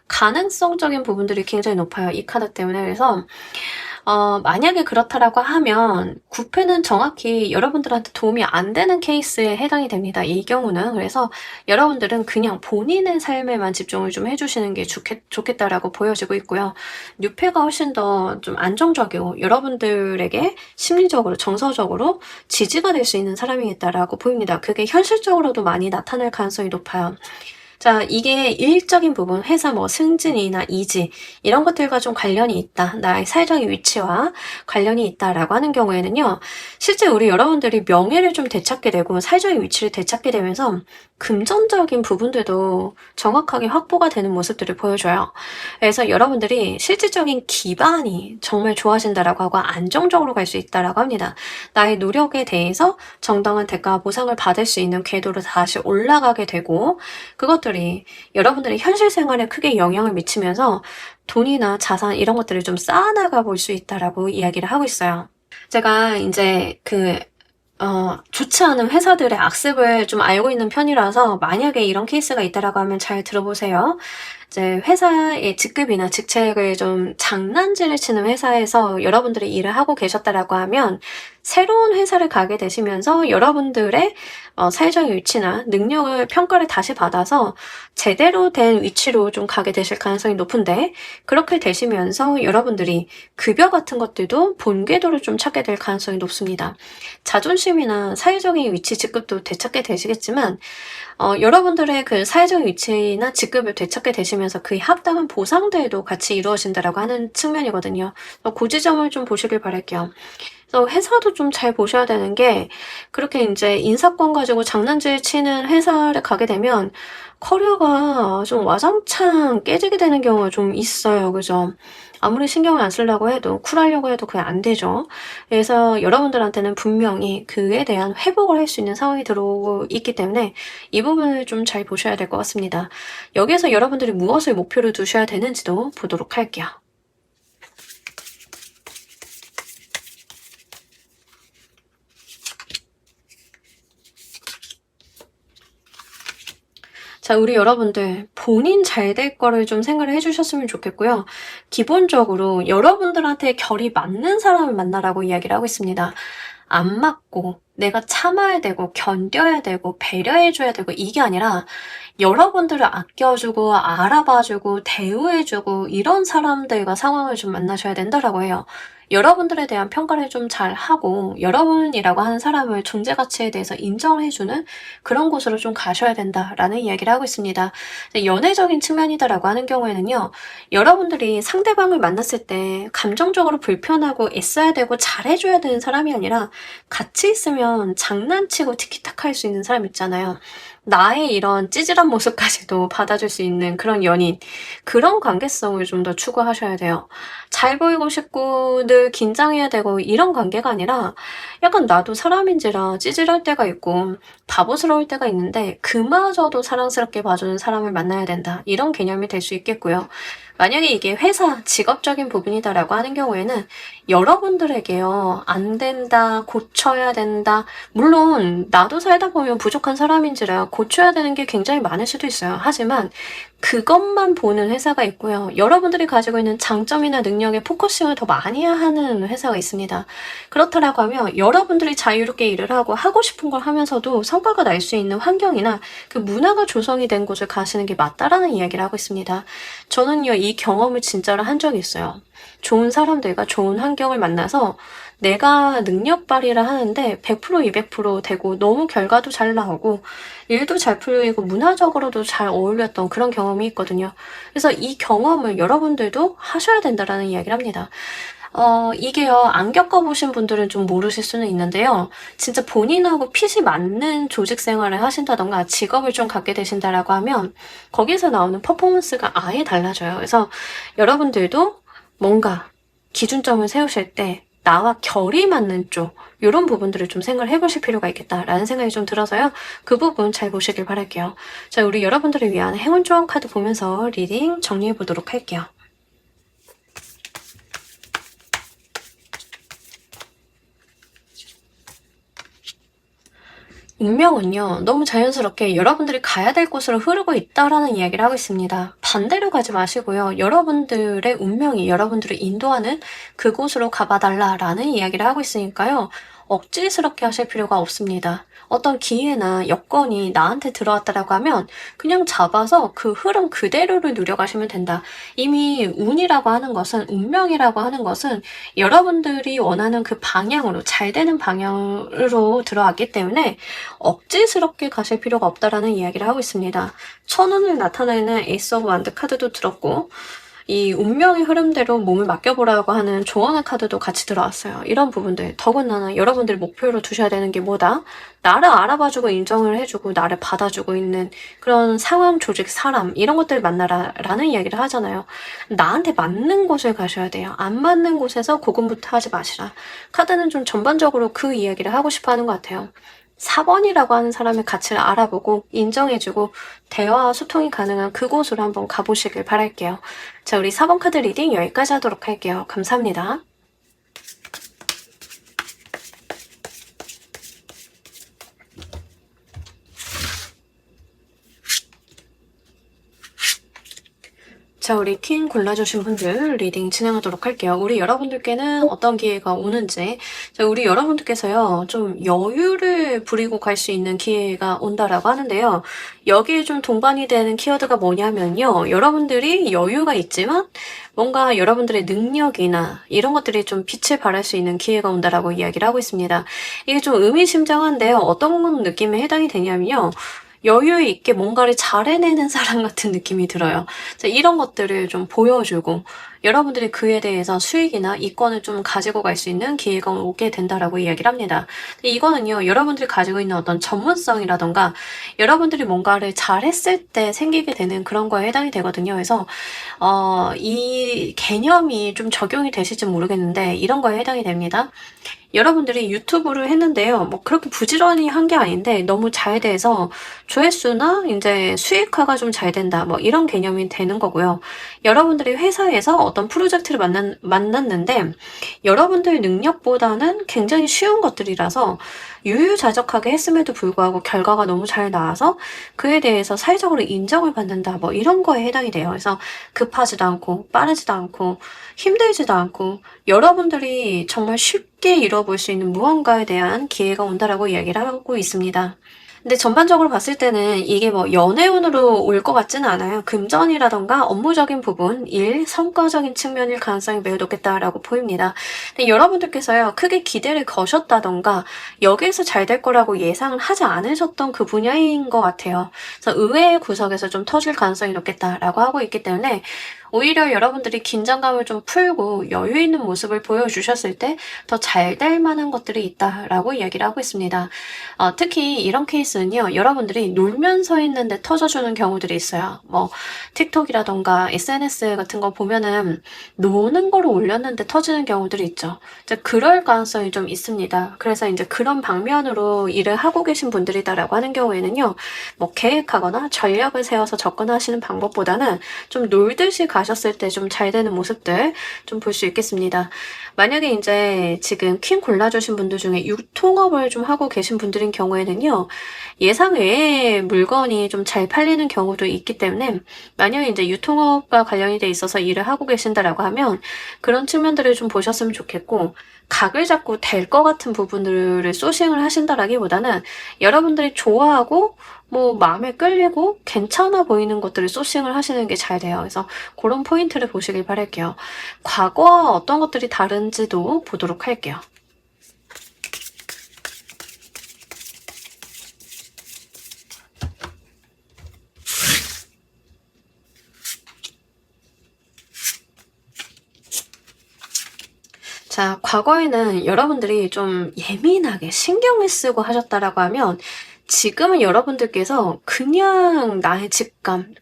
가능성적인 부분들이 굉장히 높아요. 이 카드 때문에. 그래서 만약에 그렇다라고 하면 구패는 정확히 여러분들한테 도움이 안 되는 케이스에 해당이 됩니다. 이 경우는. 그래서 여러분들은 그냥 본인의 삶에만 집중을 좀 해주시는 게 좋겠다라고 보여지고 있고요. 뉴패가 훨씬 더 좀 안정적이고 여러분들에게 심리적으로 정서적으로 지지가 될 수 있는 사람이겠다라고 보입니다. 그게 현실적으로도 많이 나타날 가능성이 높아요. 자, 이게 일적인 부분, 회사 뭐 승진이나 이직 이런 것들과 좀 관련이 있다. 나의 사회적인 위치와 관련이 있다라고 하는 경우에는요. 실제 우리 여러분들이 명예를 좀 되찾게 되고 사회적인 위치를 되찾게 되면서 금전적인 부분들도 정확하게 확보가 되는 모습들을 보여줘요. 그래서 여러분들이 실질적인 기반이 정말 좋아진다라고 하고 안정적으로 갈 수 있다라고 합니다. 나의 노력에 대해서 정당한 대가 보상을 받을 수 있는 궤도로 다시 올라가게 되고 그것들이 여러분들의 현실 생활에 크게 영향을 미치면서 돈이나 자산 이런 것들을 좀 쌓아나가 볼 수 있다라고 이야기를 하고 있어요. 제가 이제 좋지 않은 회사들의 악습을 좀 알고 있는 편이라서 만약에 이런 케이스가 있다라고 하면 잘 들어보세요. 이제 회사의 직급이나 직책을 좀 장난질을 치는 회사에서 여러분들이 일을 하고 계셨다라고 하면 새로운 회사를 가게 되시면서 여러분들의 사회적인 위치나 능력을 평가를 다시 받아서 제대로 된 위치로 좀 가게 되실 가능성이 높은데 그렇게 되시면서 여러분들이 급여 같은 것들도 본궤도를 좀 찾게 될 가능성이 높습니다. 자존심이나 사회적인 위치 직급도 되찾게 되시겠지만 여러분들의 그 사회적인 위치나 직급을 되찾게 되시면서 그에 합당한 보상들도 같이 이루어진다라고 하는 측면이거든요. 그 지점을 좀 보시길 바랄게요. 그래서 회사도 좀 잘 보셔야 되는 게 그렇게 이제 인사권 가지고 장난질 치는 회사를 가게 되면 커리어가 좀 와장창 깨지게 되는 경우가 좀 있어요. 그죠? 아무리 신경을 안 쓰려고 해도 쿨하려고 해도 그게 안 되죠. 그래서 여러분들한테는 분명히 그에 대한 회복을 할 수 있는 상황이 들어오고 있기 때문에 이 부분을 좀 잘 보셔야 될 것 같습니다. 여기에서 여러분들이 무엇을 목표로 두셔야 되는지도 보도록 할게요. 자, 우리 여러분들 본인 잘 될 거를 좀 생각을 해주셨으면 좋겠고요. 기본적으로 여러분들한테 결이 맞는 사람을 만나라고 이야기를 하고 있습니다. 안 맞고 내가 참아야 되고 견뎌야 되고 배려해줘야 되고 이게 아니라 여러분들을 아껴주고 알아봐주고 대우해주고 이런 사람들과 상황을 좀 만나셔야 된다라고 해요. 여러분들에 대한 평가를 좀 잘 하고 여러분이라고 하는 사람을 존재 가치에 대해서 인정을 해주는 그런 곳으로 좀 가셔야 된다라는 이야기를 하고 있습니다. 연애적인 측면이다라고 하는 경우에는요. 여러분들이 상대방을 만났을 때 감정적으로 불편하고 애써야 되고 잘해줘야 되는 사람이 아니라 같이 있으면 장난치고 티키타카 할 수 있는 사람 있잖아요. 나의 이런 찌질한 모습까지도 받아줄 수 있는 그런 연인, 그런 관계성을 좀 더 추구하셔야 돼요. 잘 보이고 싶고 늘 긴장해야 되고 이런 관계가 아니라 약간 나도 사람인지라 찌질할 때가 있고 바보스러울 때가 있는데 그마저도 사랑스럽게 봐주는 사람을 만나야 된다. 이런 개념이 될 수 있겠고요. 만약에 이게 회사, 직업적인 부분이다라고 하는 경우에는 여러분들에게요, 안 된다, 고쳐야 된다. 물론 나도 살다 보면 부족한 사람인지라 고쳐야 되는 게 굉장히 많을 수도 있어요. 하지만 그것만 보는 회사가 있고요. 여러분들이 가지고 있는 장점이나 능력에 포커싱을 더 많이 하는 회사가 있습니다. 그렇다라고 하면 여러분들이 자유롭게 일을 하고 싶은 걸 하면서도 성과가 날 수 있는 환경이나 그 문화가 조성이 된 곳을 가시는 게 맞다라는 이야기를 하고 있습니다. 저는요, 이 경험을 진짜로 한 적이 있어요. 좋은 사람들과 좋은 환경을 만나서 내가 능력 발휘를 하는데 100% 200% 되고 너무 결과도 잘 나오고 일도 잘 풀리고 문화적으로도 잘 어울렸던 그런 경험이 있거든요. 그래서 이 경험을 여러분들도 하셔야 된다라는 이야기를 합니다. 이게요, 안 겪어보신 분들은 좀 모르실 수는 있는데요. 진짜 본인하고 핏이 맞는 조직 생활을 하신다던가 직업을 좀 갖게 되신다라고 하면 거기서 나오는 퍼포먼스가 아예 달라져요. 그래서 여러분들도 뭔가 기준점을 세우실 때 나와 결이 맞는 쪽 이런 부분들을 좀 생각을 해보실 필요가 있겠다라는 생각이 좀 들어서요. 그 부분 잘 보시길 바랄게요. 자, 우리 여러분들을 위한 행운 조언 카드 보면서 리딩 정리해 보도록 할게요. 운명은요, 너무 자연스럽게 여러분들이 가야 될 곳으로 흐르고 있다라는 이야기를 하고 있습니다. 반대로 가지 마시고요. 여러분들의 운명이 여러분들을 인도하는 그곳으로 가봐달라라는 이야기를 하고 있으니까요. 억지스럽게 하실 필요가 없습니다. 어떤 기회나 여건이 나한테 들어왔다라고 하면 그냥 잡아서 그 흐름 그대로를 누려가시면 된다. 이미 운이라고 하는 것은, 운명이라고 하는 것은 여러분들이 원하는 그 방향으로, 잘 되는 방향으로 들어왔기 때문에 억지스럽게 가실 필요가 없다라는 이야기를 하고 있습니다. 천운을 나타내는 에이스 오브 완드 카드도 들었고, 이 운명의 흐름대로 몸을 맡겨보라고 하는 조언의 카드도 같이 들어왔어요. 이런 부분들, 더군다나 여러분들 목표로 두셔야 되는 게 뭐다? 나를 알아봐주고 인정을 해주고 나를 받아주고 있는 그런 상황, 조직, 사람 이런 것들 만나라 라는 이야기를 하잖아요. 나한테 맞는 곳을 가셔야 돼요. 안 맞는 곳에서 고군부터 하지 마시라. 카드는 좀 전반적으로 그 이야기를 하고 싶어 하는 것 같아요. 4번이라고 하는 사람의 가치를 알아보고 인정해주고 대화와 소통이 가능한 그곳으로 한번 가보시길 바랄게요. 자, 우리 4번 카드 리딩 여기까지 하도록 할게요. 감사합니다. 자, 우리 퀸 골라주신 분들 리딩 진행하도록 할게요. 우리 여러분들께는 어떤 기회가 오는지, 자, 우리 여러분들께서요, 좀 여유를 부리고 갈 수 있는 기회가 온다라고 하는데요. 여기에 좀 동반이 되는 키워드가 뭐냐면요. 여러분들이 여유가 있지만 뭔가 여러분들의 능력이나 이런 것들이 좀 빛을 발할 수 있는 기회가 온다라고 이야기를 하고 있습니다. 이게 좀 의미심장한데요. 어떤 느낌에 해당이 되냐면요. 여유 있게 뭔가를 잘 해내는 사람 같은 느낌이 들어요. 이런 것들을 좀 보여주고 여러분들이 그에 대해서 수익이나 이권을 좀 가지고 갈 수 있는 기회가 오게 된다라고 이야기를 합니다. 이거는요, 여러분들이 가지고 있는 어떤 전문성이라던가 여러분들이 뭔가를 잘 했을 때 생기게 되는 그런 거에 해당이 되거든요. 그래서 이 개념이 좀 적용이 되실지 모르겠는데 이런 거에 해당이 됩니다. 여러분들이 유튜브를 했는데요. 뭐 그렇게 부지런히 한 게 아닌데 너무 잘 돼서 조회수나 이제 수익화가 좀 잘 된다. 뭐 이런 개념이 되는 거고요. 여러분들이 회사에서 어떤 프로젝트를 만났는데 여러분들 능력보다는 굉장히 쉬운 것들이라서 유유자적하게 했음에도 불구하고 결과가 너무 잘 나와서 그에 대해서 사회적으로 인정을 받는다. 뭐 이런 거에 해당이 돼요. 그래서 급하지도 않고 빠르지도 않고 힘들지도 않고 여러분들이 정말 쉽게 이뤄볼 수 있는 무언가에 대한 기회가 온다라고 이야기를 하고 있습니다. 근데 전반적으로 봤을 때는 이게 뭐 연애운으로 올 것 같지는 않아요. 금전이라던가 업무적인 부분, 일, 성과적인 측면일 가능성이 매우 높겠다라고 보입니다. 근데 여러분들께서요, 크게 기대를 거셨다던가 여기에서 잘 될 거라고 예상을 하지 않으셨던 그 분야인 것 같아요. 그래서 의외의 구석에서 좀 터질 가능성이 높겠다라고 하고 있기 때문에 오히려 여러분들이 긴장감을 좀 풀고 여유 있는 모습을 보여주셨을 때 더 잘 될 만한 것들이 있다라고 이야기를 하고 있습니다. 특히 이런 케이스는요, 여러분들이 놀면서 있는데 터져주는 경우들이 있어요. 뭐 틱톡이라던가 SNS 같은 거 보면은 노는 거로 올렸는데 터지는 경우들이 있죠. 이제 그럴 가능성이 좀 있습니다. 그래서 이제 그런 방면으로 일을 하고 계신 분들이다라고 하는 경우에는요, 뭐 계획하거나 전략을 세워서 접근하시는 방법보다는 좀 놀듯이 가셨을 때 좀 잘 되는 모습들 좀 볼 수 있겠습니다. 만약에 이제 지금 퀸 골라주신 분들 중에 유통업을 좀 하고 계신 분들인 경우에는요, 예상 외의 물건이 좀 잘 팔리는 경우도 있기 때문에 만약에 이제 유통업과 관련이 돼 있어서 일을 하고 계신다라고 하면 그런 측면들을 좀 보셨으면 좋겠고, 각을 잡고 될 것 같은 부분들을 소싱을 하신다라기보다는 여러분들이 좋아하고 뭐 마음에 끌리고 괜찮아 보이는 것들을 소싱을 하시는 게 잘 돼요. 그래서 그런 포인트를 보시길 바랄게요. 과거와 어떤 것들이 다른지도 보도록 할게요. 자, 과거에는 여러분들이 좀 예민하게 신경을 쓰고 하셨다라고 하면 지금은 여러분들께서 그냥 나의 직감,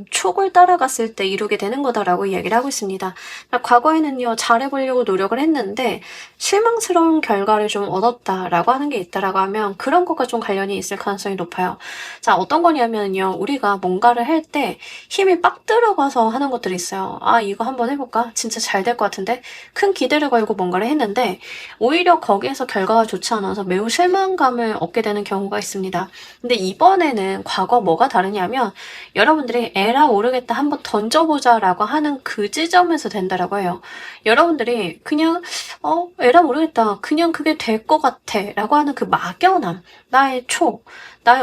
촉을 따라갔을 때 이루게 되는 거다라고 이야기를 하고 있습니다. 과거에는요, 잘해보려고 노력을 했는데 실망스러운 결과를 좀 얻었다라고 하는 게 있다라고 하면 그런 것과 좀 관련이 있을 가능성이 높아요. 자, 어떤 거냐면요, 우리가 뭔가를 할 때 힘이 빡 들어가서 하는 것들이 있어요. 아, 이거 한번 해볼까? 진짜 잘 될 것 같은데? 큰 기대를 걸고 뭔가를 했는데 오히려 거기에서 결과가 좋지 않아서 매우 실망감을 얻게 되는 경우가 있습니다. 근데 이번에는 과거 뭐가 다르냐면 여러분들이 에라 모르겠다 한번 던져보자 라고 하는 그 지점에서 된다라고 해요. 여러분들이 그냥 에라 모르겠다 그냥 그게 될 것 같아 라고 하는 그 막연함, 나의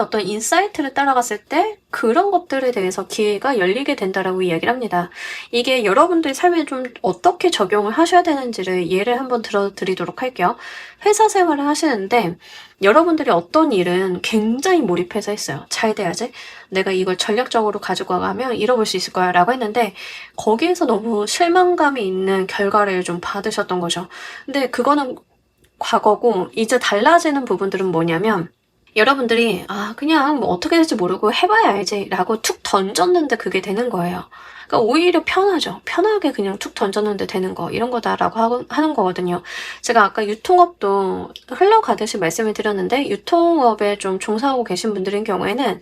어떤 인사이트를 따라갔을 때 그런 것들에 대해서 기회가 열리게 된다라고 이야기를 합니다. 이게 여러분들의 삶에 좀 어떻게 적용을 하셔야 되는지를 예를 한번 들어드리도록 할게요. 회사 생활을 하시는데 여러분들이 어떤 일은 굉장히 몰입해서 했어요. 잘 돼야지. 내가 이걸 전략적으로 가지고 가면 잃어볼 수 있을 거야 라고 했는데 거기에서 너무 실망감이 있는 결과를 좀 받으셨던 거죠. 근데 그거는 과거고 이제 달라지는 부분들은 뭐냐면 여러분들이 그냥 뭐 어떻게 될지 모르고 해봐야 알지 라고 툭 던졌는데 그게 되는 거예요. 그러니까 오히려 편하죠. 편하게 그냥 툭 던졌는데 되는 거 이런 거다라고 하는 거거든요. 제가 아까 유통업도 흘러가듯이 말씀을 드렸는데 유통업에 좀 종사하고 계신 분들인 경우에는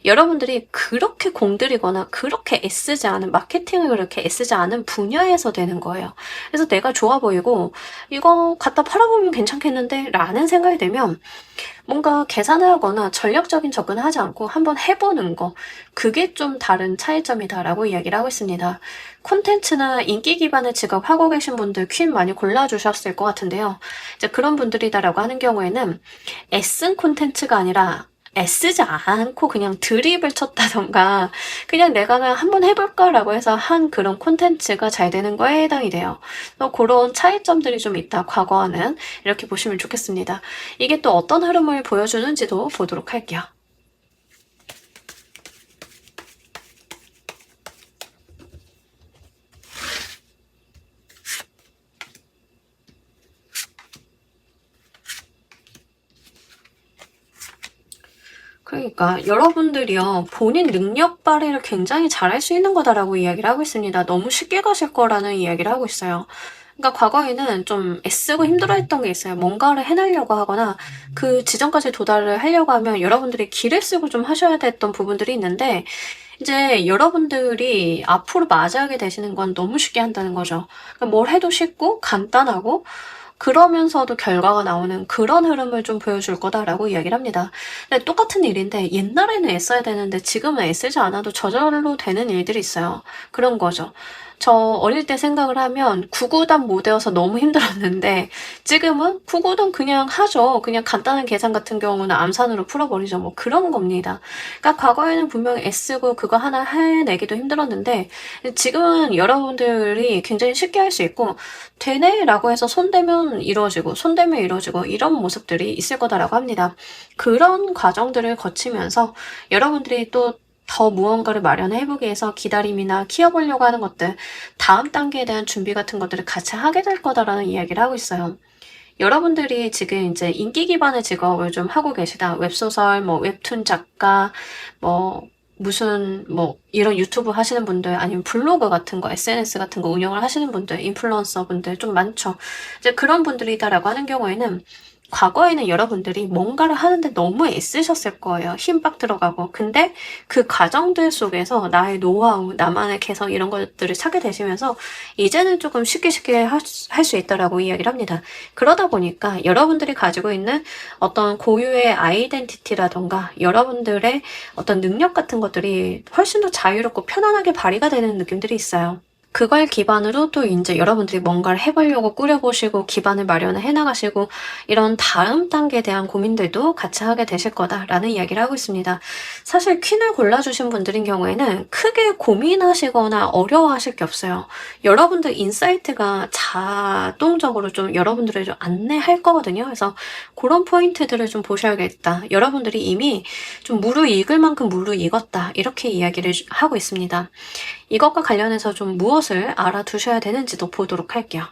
여러분들이 그렇게 공들이거나 그렇게 애쓰지 않은 마케팅을 그렇게 애쓰지 않은 분야에서 되는 거예요. 그래서 내가 좋아 보이고 이거 갖다 팔아보면 괜찮겠는데 라는 생각이 들면 뭔가 계산을 하거나 전략적인 접근을 하지 않고 한번 해보는 거 그게 좀 다른 차이점이다라고 이야기를 하고 있습니다. 콘텐츠나 인기 기반의 직업 하고 계신 분들 퀸 많이 골라주셨을 것 같은데요. 이제 그런 분들이다라고 하는 경우에는 애쓴 콘텐츠가 아니라 애쓰지 않고 그냥 드립을 쳤다던가 그냥 내가 그냥 한번 해볼까라고 해서 한 그런 콘텐츠가 잘 되는 거에 해당이 돼요. 그런 차이점들이 좀 있다, 과거와는. 이렇게 보시면 좋겠습니다. 이게 또 어떤 흐름을 보여주는지도 보도록 할게요. 그러니까 여러분들이요, 본인 능력 발휘를 굉장히 잘할 수 있는 거다라고 이야기를 하고 있습니다. 너무 쉽게 가실 거라는 이야기를 하고 있어요. 그러니까 과거에는 좀 애쓰고 힘들어했던 게 있어요. 뭔가를 해내려고 하거나 그 지점까지 도달을 하려고 하면 여러분들이 기를 쓰고 좀 하셔야 됐던 부분들이 있는데 이제 여러분들이 앞으로 맞이하게 되시는 건 너무 쉽게 한다는 거죠. 그러니까 뭘 해도 쉽고 간단하고 그러면서도 결과가 나오는 그런 흐름을 좀 보여줄 거다라고 이야기를 합니다. 근데 똑같은 일인데 옛날에는 애써야 되는데 지금은 애쓰지 않아도 저절로 되는 일들이 있어요. 그런 거죠. 저 어릴 때 생각을 하면 구구단 못 외워서 너무 힘들었는데 지금은 구구단 그냥 하죠. 그냥 간단한 계산 같은 경우는 암산으로 풀어버리죠. 뭐 그런 겁니다. 그러니까 과거에는 분명히 애쓰고 그거 하나 해내기도 힘들었는데 지금은 여러분들이 굉장히 쉽게 할 수 있고 되네 라고 해서 손대면 이루어지고 손대면 이루어지고 이런 모습들이 있을 거다라고 합니다. 그런 과정들을 거치면서 여러분들이 또 더 무언가를 마련해보기 위해서 기다림이나 키워보려고 하는 것들, 다음 단계에 대한 준비 같은 것들을 같이 하게 될 거다라는 이야기를 하고 있어요. 여러분들이 지금 이제 인기 기반의 직업을 좀 하고 계시다. 웹소설, 뭐 웹툰 작가, 뭐 무슨 뭐 이런 유튜브 하시는 분들 아니면 블로그 같은 거, SNS 같은 거 운영을 하시는 분들, 인플루언서 분들 좀 많죠. 이제 그런 분들이다라고 하는 경우에는 과거에는 여러분들이 뭔가를 하는데 너무 애쓰셨을 거예요. 힘 빡 들어가고. 근데 그 과정들 속에서 나의 노하우, 나만의 개성 이런 것들을 찾게 되시면서 이제는 조금 쉽게 할 수 있다라고 이야기를 합니다. 그러다 보니까 여러분들이 가지고 있는 어떤 고유의 아이덴티티라던가 여러분들의 어떤 능력 같은 것들이 훨씬 더 자유롭고 편안하게 발휘가 되는 느낌들이 있어요. 그걸 기반으로 또 이제 여러분들이 뭔가를 해보려고 꾸려보시고 기반을 마련을 해나가시고 이런 다음 단계에 대한 고민들도 같이 하게 되실 거다라는 이야기를 하고 있습니다. 사실 퀸을 골라주신 분들인 경우에는 크게 고민하시거나 어려워하실 게 없어요. 여러분들 인사이트가 자동적으로 좀 여러분들을 좀 안내할 거거든요. 그래서 그런 포인트들을 좀 보셔야겠다. 여러분들이 이미 좀 무르익을 만큼 무르익었다. 이렇게 이야기를 하고 있습니다. 이것과 관련해서 좀 무엇을 알아두셔야 되는지도 보도록 할게요.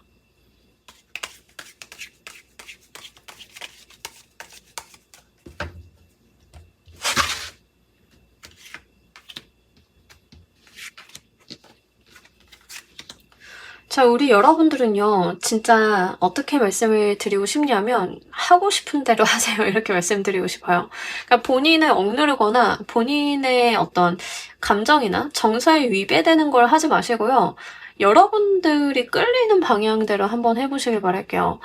자, 우리 여러분들은요, 진짜 어떻게 말씀을 드리고 싶냐면, 하고 싶은 대로 하세요. 이렇게 말씀드리고 싶어요. 그러니까 본인을 억누르거나 본인의 어떤 감정이나 정서에 위배되는 걸 하지 마시고요. 여러분들이 끌리는 방향대로 한번 해보시길 바랄게요.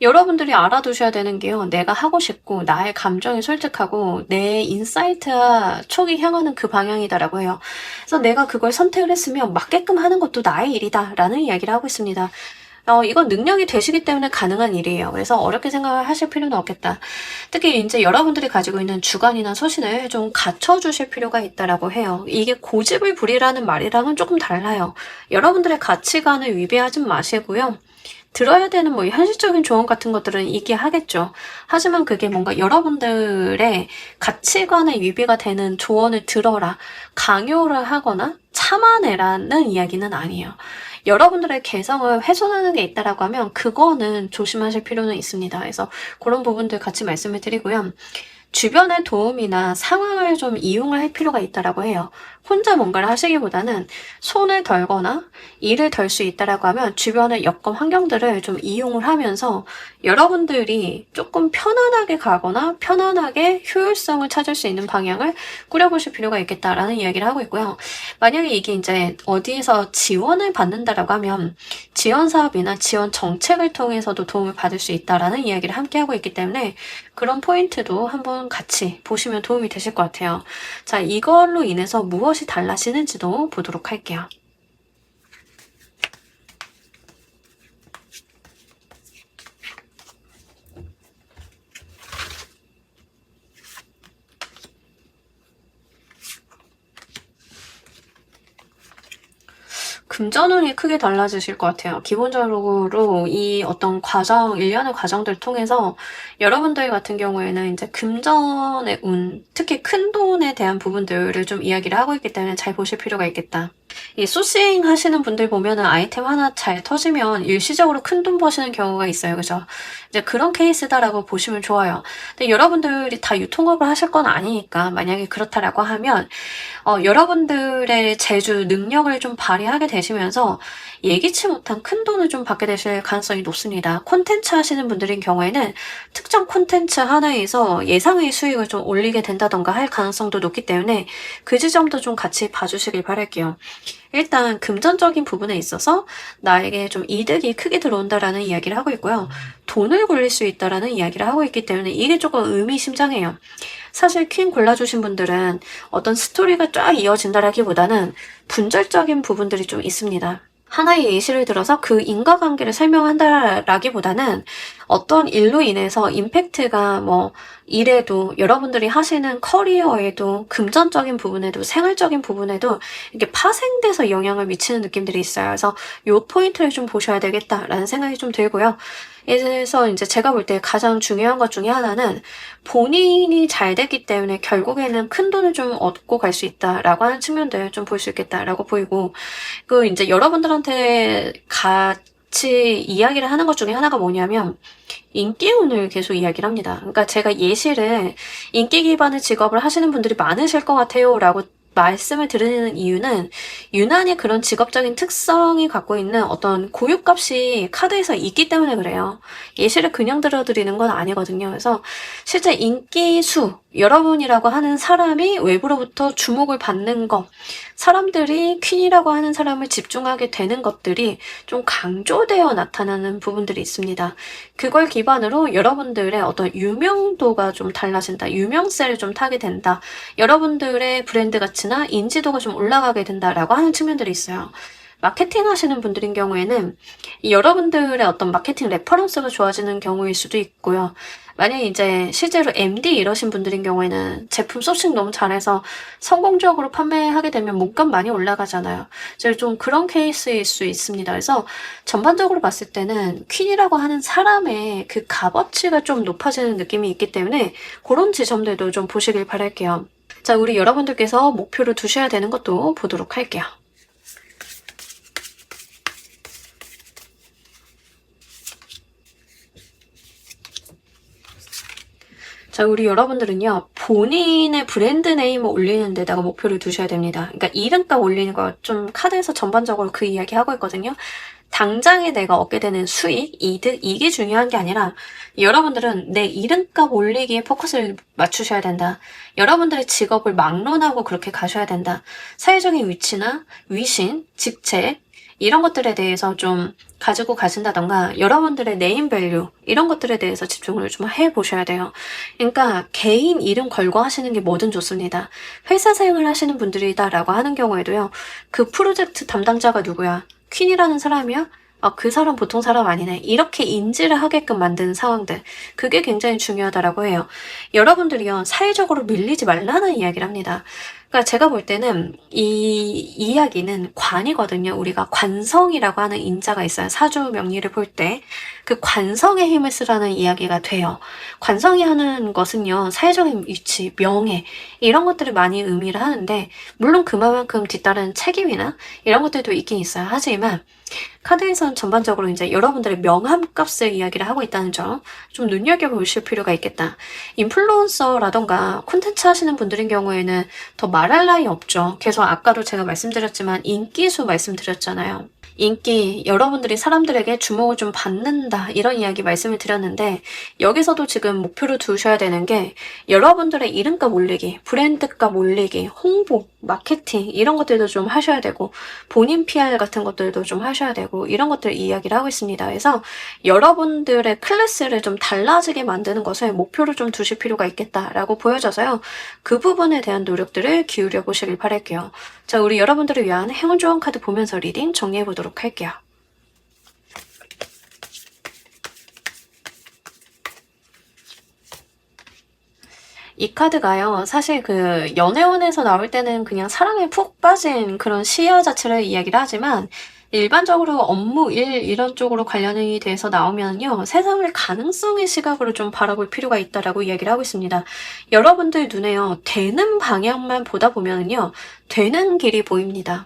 여러분들이 알아두셔야 되는 게요. 내가 하고 싶고 나의 감정이 솔직하고 내 인사이트와 촉이 향하는 그 방향이다라고 해요. 그래서 내가 그걸 선택을 했으면 맞게끔 하는 것도 나의 일이다라는 이야기를 하고 있습니다. 이건 능력이 되시기 때문에 가능한 일이에요. 그래서 어렵게 생각을 하실 필요는 없겠다. 특히 이제 여러분들이 가지고 있는 주관이나 소신을 좀 갖춰주실 필요가 있다라고 해요. 이게 고집을 부리라는 말이랑은 조금 달라요. 여러분들의 가치관을 위배하지 마시고요. 들어야 되는 뭐 현실적인 조언 같은 것들은 있게 하겠죠. 하지만 그게 뭔가 여러분들의 가치관에 위배가 되는 조언을 들어라, 강요를 하거나 참아내라는 이야기는 아니에요. 여러분들의 개성을 훼손하는 게 있다라고 하면 그거는 조심하실 필요는 있습니다. 그래서 그런 부분들 같이 말씀을 드리고요. 주변의 도움이나 상황을 좀 이용을 할 필요가 있다라고 해요. 혼자 뭔가를 하시기보다는 손을 덜거나 일을 덜 수 있다라고 하면 주변의 여건 환경들을 좀 이용을 하면서 여러분들이 조금 편안하게 가거나 편안하게 효율성을 찾을 수 있는 방향을 꾸려보실 필요가 있겠다라는 이야기를 하고 있고요. 만약에 이게 이제 어디에서 지원을 받는다라고 하면 지원 사업이나 지원 정책을 통해서도 도움을 받을 수 있다라는 이야기를 함께 하고 있기 때문에 그런 포인트도 한번 같이 보시면 도움이 되실 것 같아요. 자, 이걸로 인해서 무엇이 달라지는지도 보도록 할게요. 금전운이 크게 달라지실 것 같아요. 기본적으로 이 어떤 과정, 일련의 과정들을 통해서 여러분들 같은 경우에는 이제 금전의 운, 특히 큰 돈에 대한 부분들을 좀 이야기를 하고 있기 때문에 잘 보실 필요가 있겠다. 이 소싱 하시는 분들 보면은 아이템 하나 잘 터지면 일시적으로 큰 돈 버시는 경우가 있어요. 그죠? 이제 그런 케이스다라고 보시면 좋아요. 근데 여러분들이 다 유통업을 하실 건 아니니까 만약에 그렇다라고 하면 여러분들의 재주, 능력을 좀 발휘하게 되시면서 예기치 못한 큰 돈을 좀 받게 되실 가능성이 높습니다. 콘텐츠 하시는 분들인 경우에는 특정 콘텐츠 하나에서 예상의 수익을 좀 올리게 된다던가 할 가능성도 높기 때문에 그 지점도 좀 같이 봐주시길 바랄게요. 일단 금전적인 부분에 있어서 나에게 좀 이득이 크게 들어온다라는 이야기를 하고 있고요. 돈을 굴릴 수 있다라는 이야기를 하고 있기 때문에 이게 조금 의미심장해요. 사실 퀸 골라주신 분들은 어떤 스토리가 쫙 이어진다라기보다는 분절적인 부분들이 좀 있습니다. 하나의 예시를 들어서 그 인과관계를 설명한다라기보다는 어떤 일로 인해서 임팩트가 뭐 일에도 여러분들이 하시는 커리어에도 금전적인 부분에도 생활적인 부분에도 이게 파생돼서 영향을 미치는 느낌들이 있어요. 그래서 요 포인트를 좀 보셔야 되겠다라는 생각이 좀 들고요. 그래서 이제 제가 볼 때 가장 중요한 것 중에 하나는 본인이 잘 됐기 때문에 결국에는 큰 돈을 좀 얻고 갈 수 있다라고 하는 측면들 좀 볼 수 있겠다라고 보이고, 그 이제 여러분들한테 같이 이야기를 하는 것 중에 하나가 뭐냐면 인기운을 계속 이야기를 합니다. 그러니까 제가 예시를 인기 기반의 직업을 하시는 분들이 많으실 것 같아요 라고 말씀을 드리는 이유는 유난히 그런 직업적인 특성이 갖고 있는 어떤 고유값이 카드에서 있기 때문에 그래요. 예시를 그냥 들어드리는 건 아니거든요. 그래서 실제 인기수, 여러분이라고 하는 사람이 외부로부터 주목을 받는 것, 사람들이 퀸이라고 하는 사람을 집중하게 되는 것들이 좀 강조되어 나타나는 부분들이 있습니다. 그걸 기반으로 여러분들의 어떤 유명도가 좀 달라진다. 유명세를 좀 타게 된다. 여러분들의 브랜드 가치나 인지도가 좀 올라가게 된다라고 하는 측면들이 있어요. 마케팅 하시는 분들인 경우에는 여러분들의 어떤 마케팅 레퍼런스가 좋아지는 경우일 수도 있고요. 만약에 이제 실제로 MD 이러신 분들인 경우에는 제품 소싱 너무 잘해서 성공적으로 판매하게 되면 몸값 많이 올라가잖아요. 이제 좀 그런 케이스일 수 있습니다. 그래서 전반적으로 봤을 때는 퀸이라고 하는 사람의 그 값어치가 좀 높아지는 느낌이 있기 때문에 그런 지점들도 좀 보시길 바랄게요. 자, 우리 여러분들께서 목표를 두셔야 되는 것도 보도록 할게요. 자, 자, 우리 여러분들은요, 본인의 브랜드 네임을 올리는 데다가 목표를 두셔야 됩니다. 그러니까 이름값 올리는 거 좀 카드에서 전반적으로 그 이야기 하고 있거든요. 당장에 내가 얻게 되는 수익, 이득, 이게 중요한 게 아니라 여러분들은 내 이름값 올리기에 포커스를 맞추셔야 된다. 여러분들의 직업을 막론하고 그렇게 가셔야 된다. 사회적인 위치나 위신, 직책, 이런 것들에 대해서 좀 가지고 가신다던가 여러분들의 네임밸류 이런 것들에 대해서 집중을 좀 해보셔야 돼요. 그러니까 개인 이름 걸고 하시는 게 뭐든 좋습니다. 회사 생활 하시는 분들이다라고 하는 경우에도요. 그 프로젝트 담당자가 누구야? 퀸이라는 사람이야? 아, 그 사람 보통 사람 아니네. 이렇게 인지를 하게끔 만드는 상황들. 그게 굉장히 중요하다라고 해요. 여러분들이요, 사회적으로 밀리지 말라는 이야기를 합니다. 그러니까 제가 볼 때는 이 이야기는 관이거든요. 우리가 관성이라고 하는 인자가 있어요. 사주 명리를 볼 때. 그 관성의 힘을 쓰라는 이야기가 돼요. 관성이 하는 것은요, 사회적인 위치, 명예, 이런 것들을 많이 의미를 하는데, 물론 그만큼 뒤따른 책임이나 이런 것들도 있긴 있어요. 하지만, 카드에서는 전반적으로 이제 여러분들의 명함값을 이야기를 하고 있다는 점 좀 눈여겨보실 필요가 있겠다. 인플루언서라던가 콘텐츠 하시는 분들인 경우에는 더 말할 나위 없죠. 계속 아까도 제가 말씀드렸지만 인기수 말씀드렸잖아요. 인기, 여러분들이 사람들에게 주목을 좀 받는다 이런 이야기 말씀을 드렸는데 여기서도 지금 목표를 두셔야 되는 게 여러분들의 이름값 올리기, 브랜드값 올리기, 홍보, 마케팅 이런 것들도 좀 하셔야 되고 본인 PR 같은 것들도 좀 하셔야 되고 이런 것들 이야기를 하고 있습니다. 그래서 여러분들의 클래스를 좀 달라지게 만드는 것을 목표를 좀 두실 필요가 있겠다라고 보여져서요. 그 부분에 대한 노력들을 기울여 보시길 바랄게요. 자, 우리 여러분들을 위한 행운 조언 카드 보면서 리딩 정리해 보도록 할게요. 이 카드가요, 사실 그 연애운에서 나올 때는 그냥 사랑에 푹 빠진 그런 시야 자체를 이야기를 하지만 일반적으로 업무, 일 이런 쪽으로 관련이 돼서 나오면요, 세상을 가능성의 시각으로 좀 바라볼 필요가 있다라고 이야기를 하고 있습니다. 여러분들 눈에요, 되는 방향만 보다 보면요, 되는 길이 보입니다.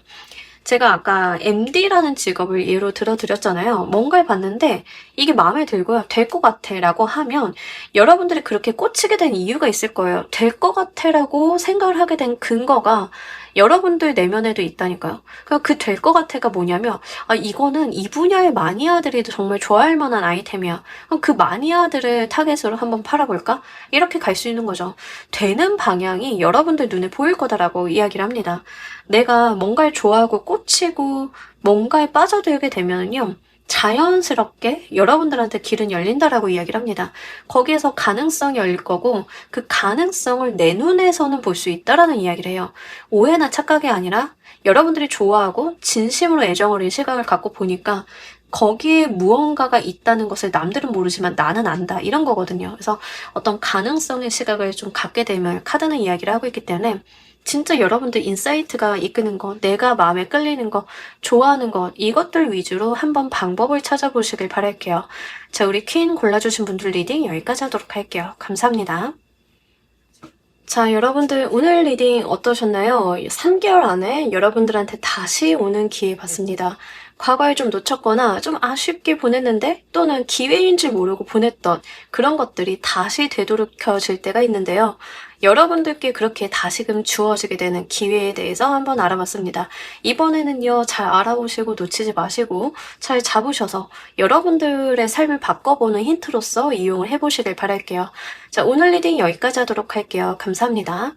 제가 아까 MD라는 직업을 예로 들어드렸잖아요. 뭔가를 봤는데 이게 마음에 들고요. 될 것 같아 라고 하면 여러분들이 그렇게 꽂히게 된 이유가 있을 거예요. 될 것 같아 라고 생각을 하게 된 근거가 여러분들 내면에도 있다니까요. 그 될 것 같아가 뭐냐면 아, 이거는 이 분야의 마니아들이 정말 좋아할 만한 아이템이야. 그럼 그 마니아들을 타겟으로 한번 팔아볼까? 이렇게 갈 수 있는 거죠. 되는 방향이 여러분들 눈에 보일 거다라고 이야기를 합니다. 내가 뭔가를 좋아하고 꽂히고 뭔가에 빠져들게 되면요. 자연스럽게 여러분들한테 길은 열린다라고 이야기를 합니다. 거기에서 가능성이 열릴 거고 그 가능성을 내 눈에서는 볼 수 있다라는 이야기를 해요. 오해나 착각이 아니라 여러분들이 좋아하고 진심으로 애정 어린 시각을 갖고 보니까 거기에 무언가가 있다는 것을 남들은 모르지만 나는 안다 이런 거거든요. 그래서 어떤 가능성의 시각을 좀 갖게 되면 카드는 이야기를 하고 있기 때문에 진짜 여러분들 인사이트가 이끄는 거, 내가 마음에 끌리는 거, 좋아하는 것, 이것들 위주로 한번 방법을 찾아보시길 바랄게요. 자, 우리 퀸 골라주신 분들 리딩 여기까지 하도록 할게요. 감사합니다. 자, 여러분들 오늘 리딩 어떠셨나요? 3개월 안에 여러분들한테 다시 오는 기회 받습니다. 과거에 좀 놓쳤거나 좀 아쉽게 보냈는데 또는 기회인 줄 모르고 보냈던 그런 것들이 다시 되돌이켜질 때가 있는데요. 여러분들께 그렇게 다시금 주어지게 되는 기회에 대해서 한번 알아봤습니다. 이번에는요, 잘 알아보시고 놓치지 마시고 잘 잡으셔서 여러분들의 삶을 바꿔보는 힌트로서 이용을 해보시길 바랄게요. 자, 오늘 리딩 여기까지 하도록 할게요. 감사합니다.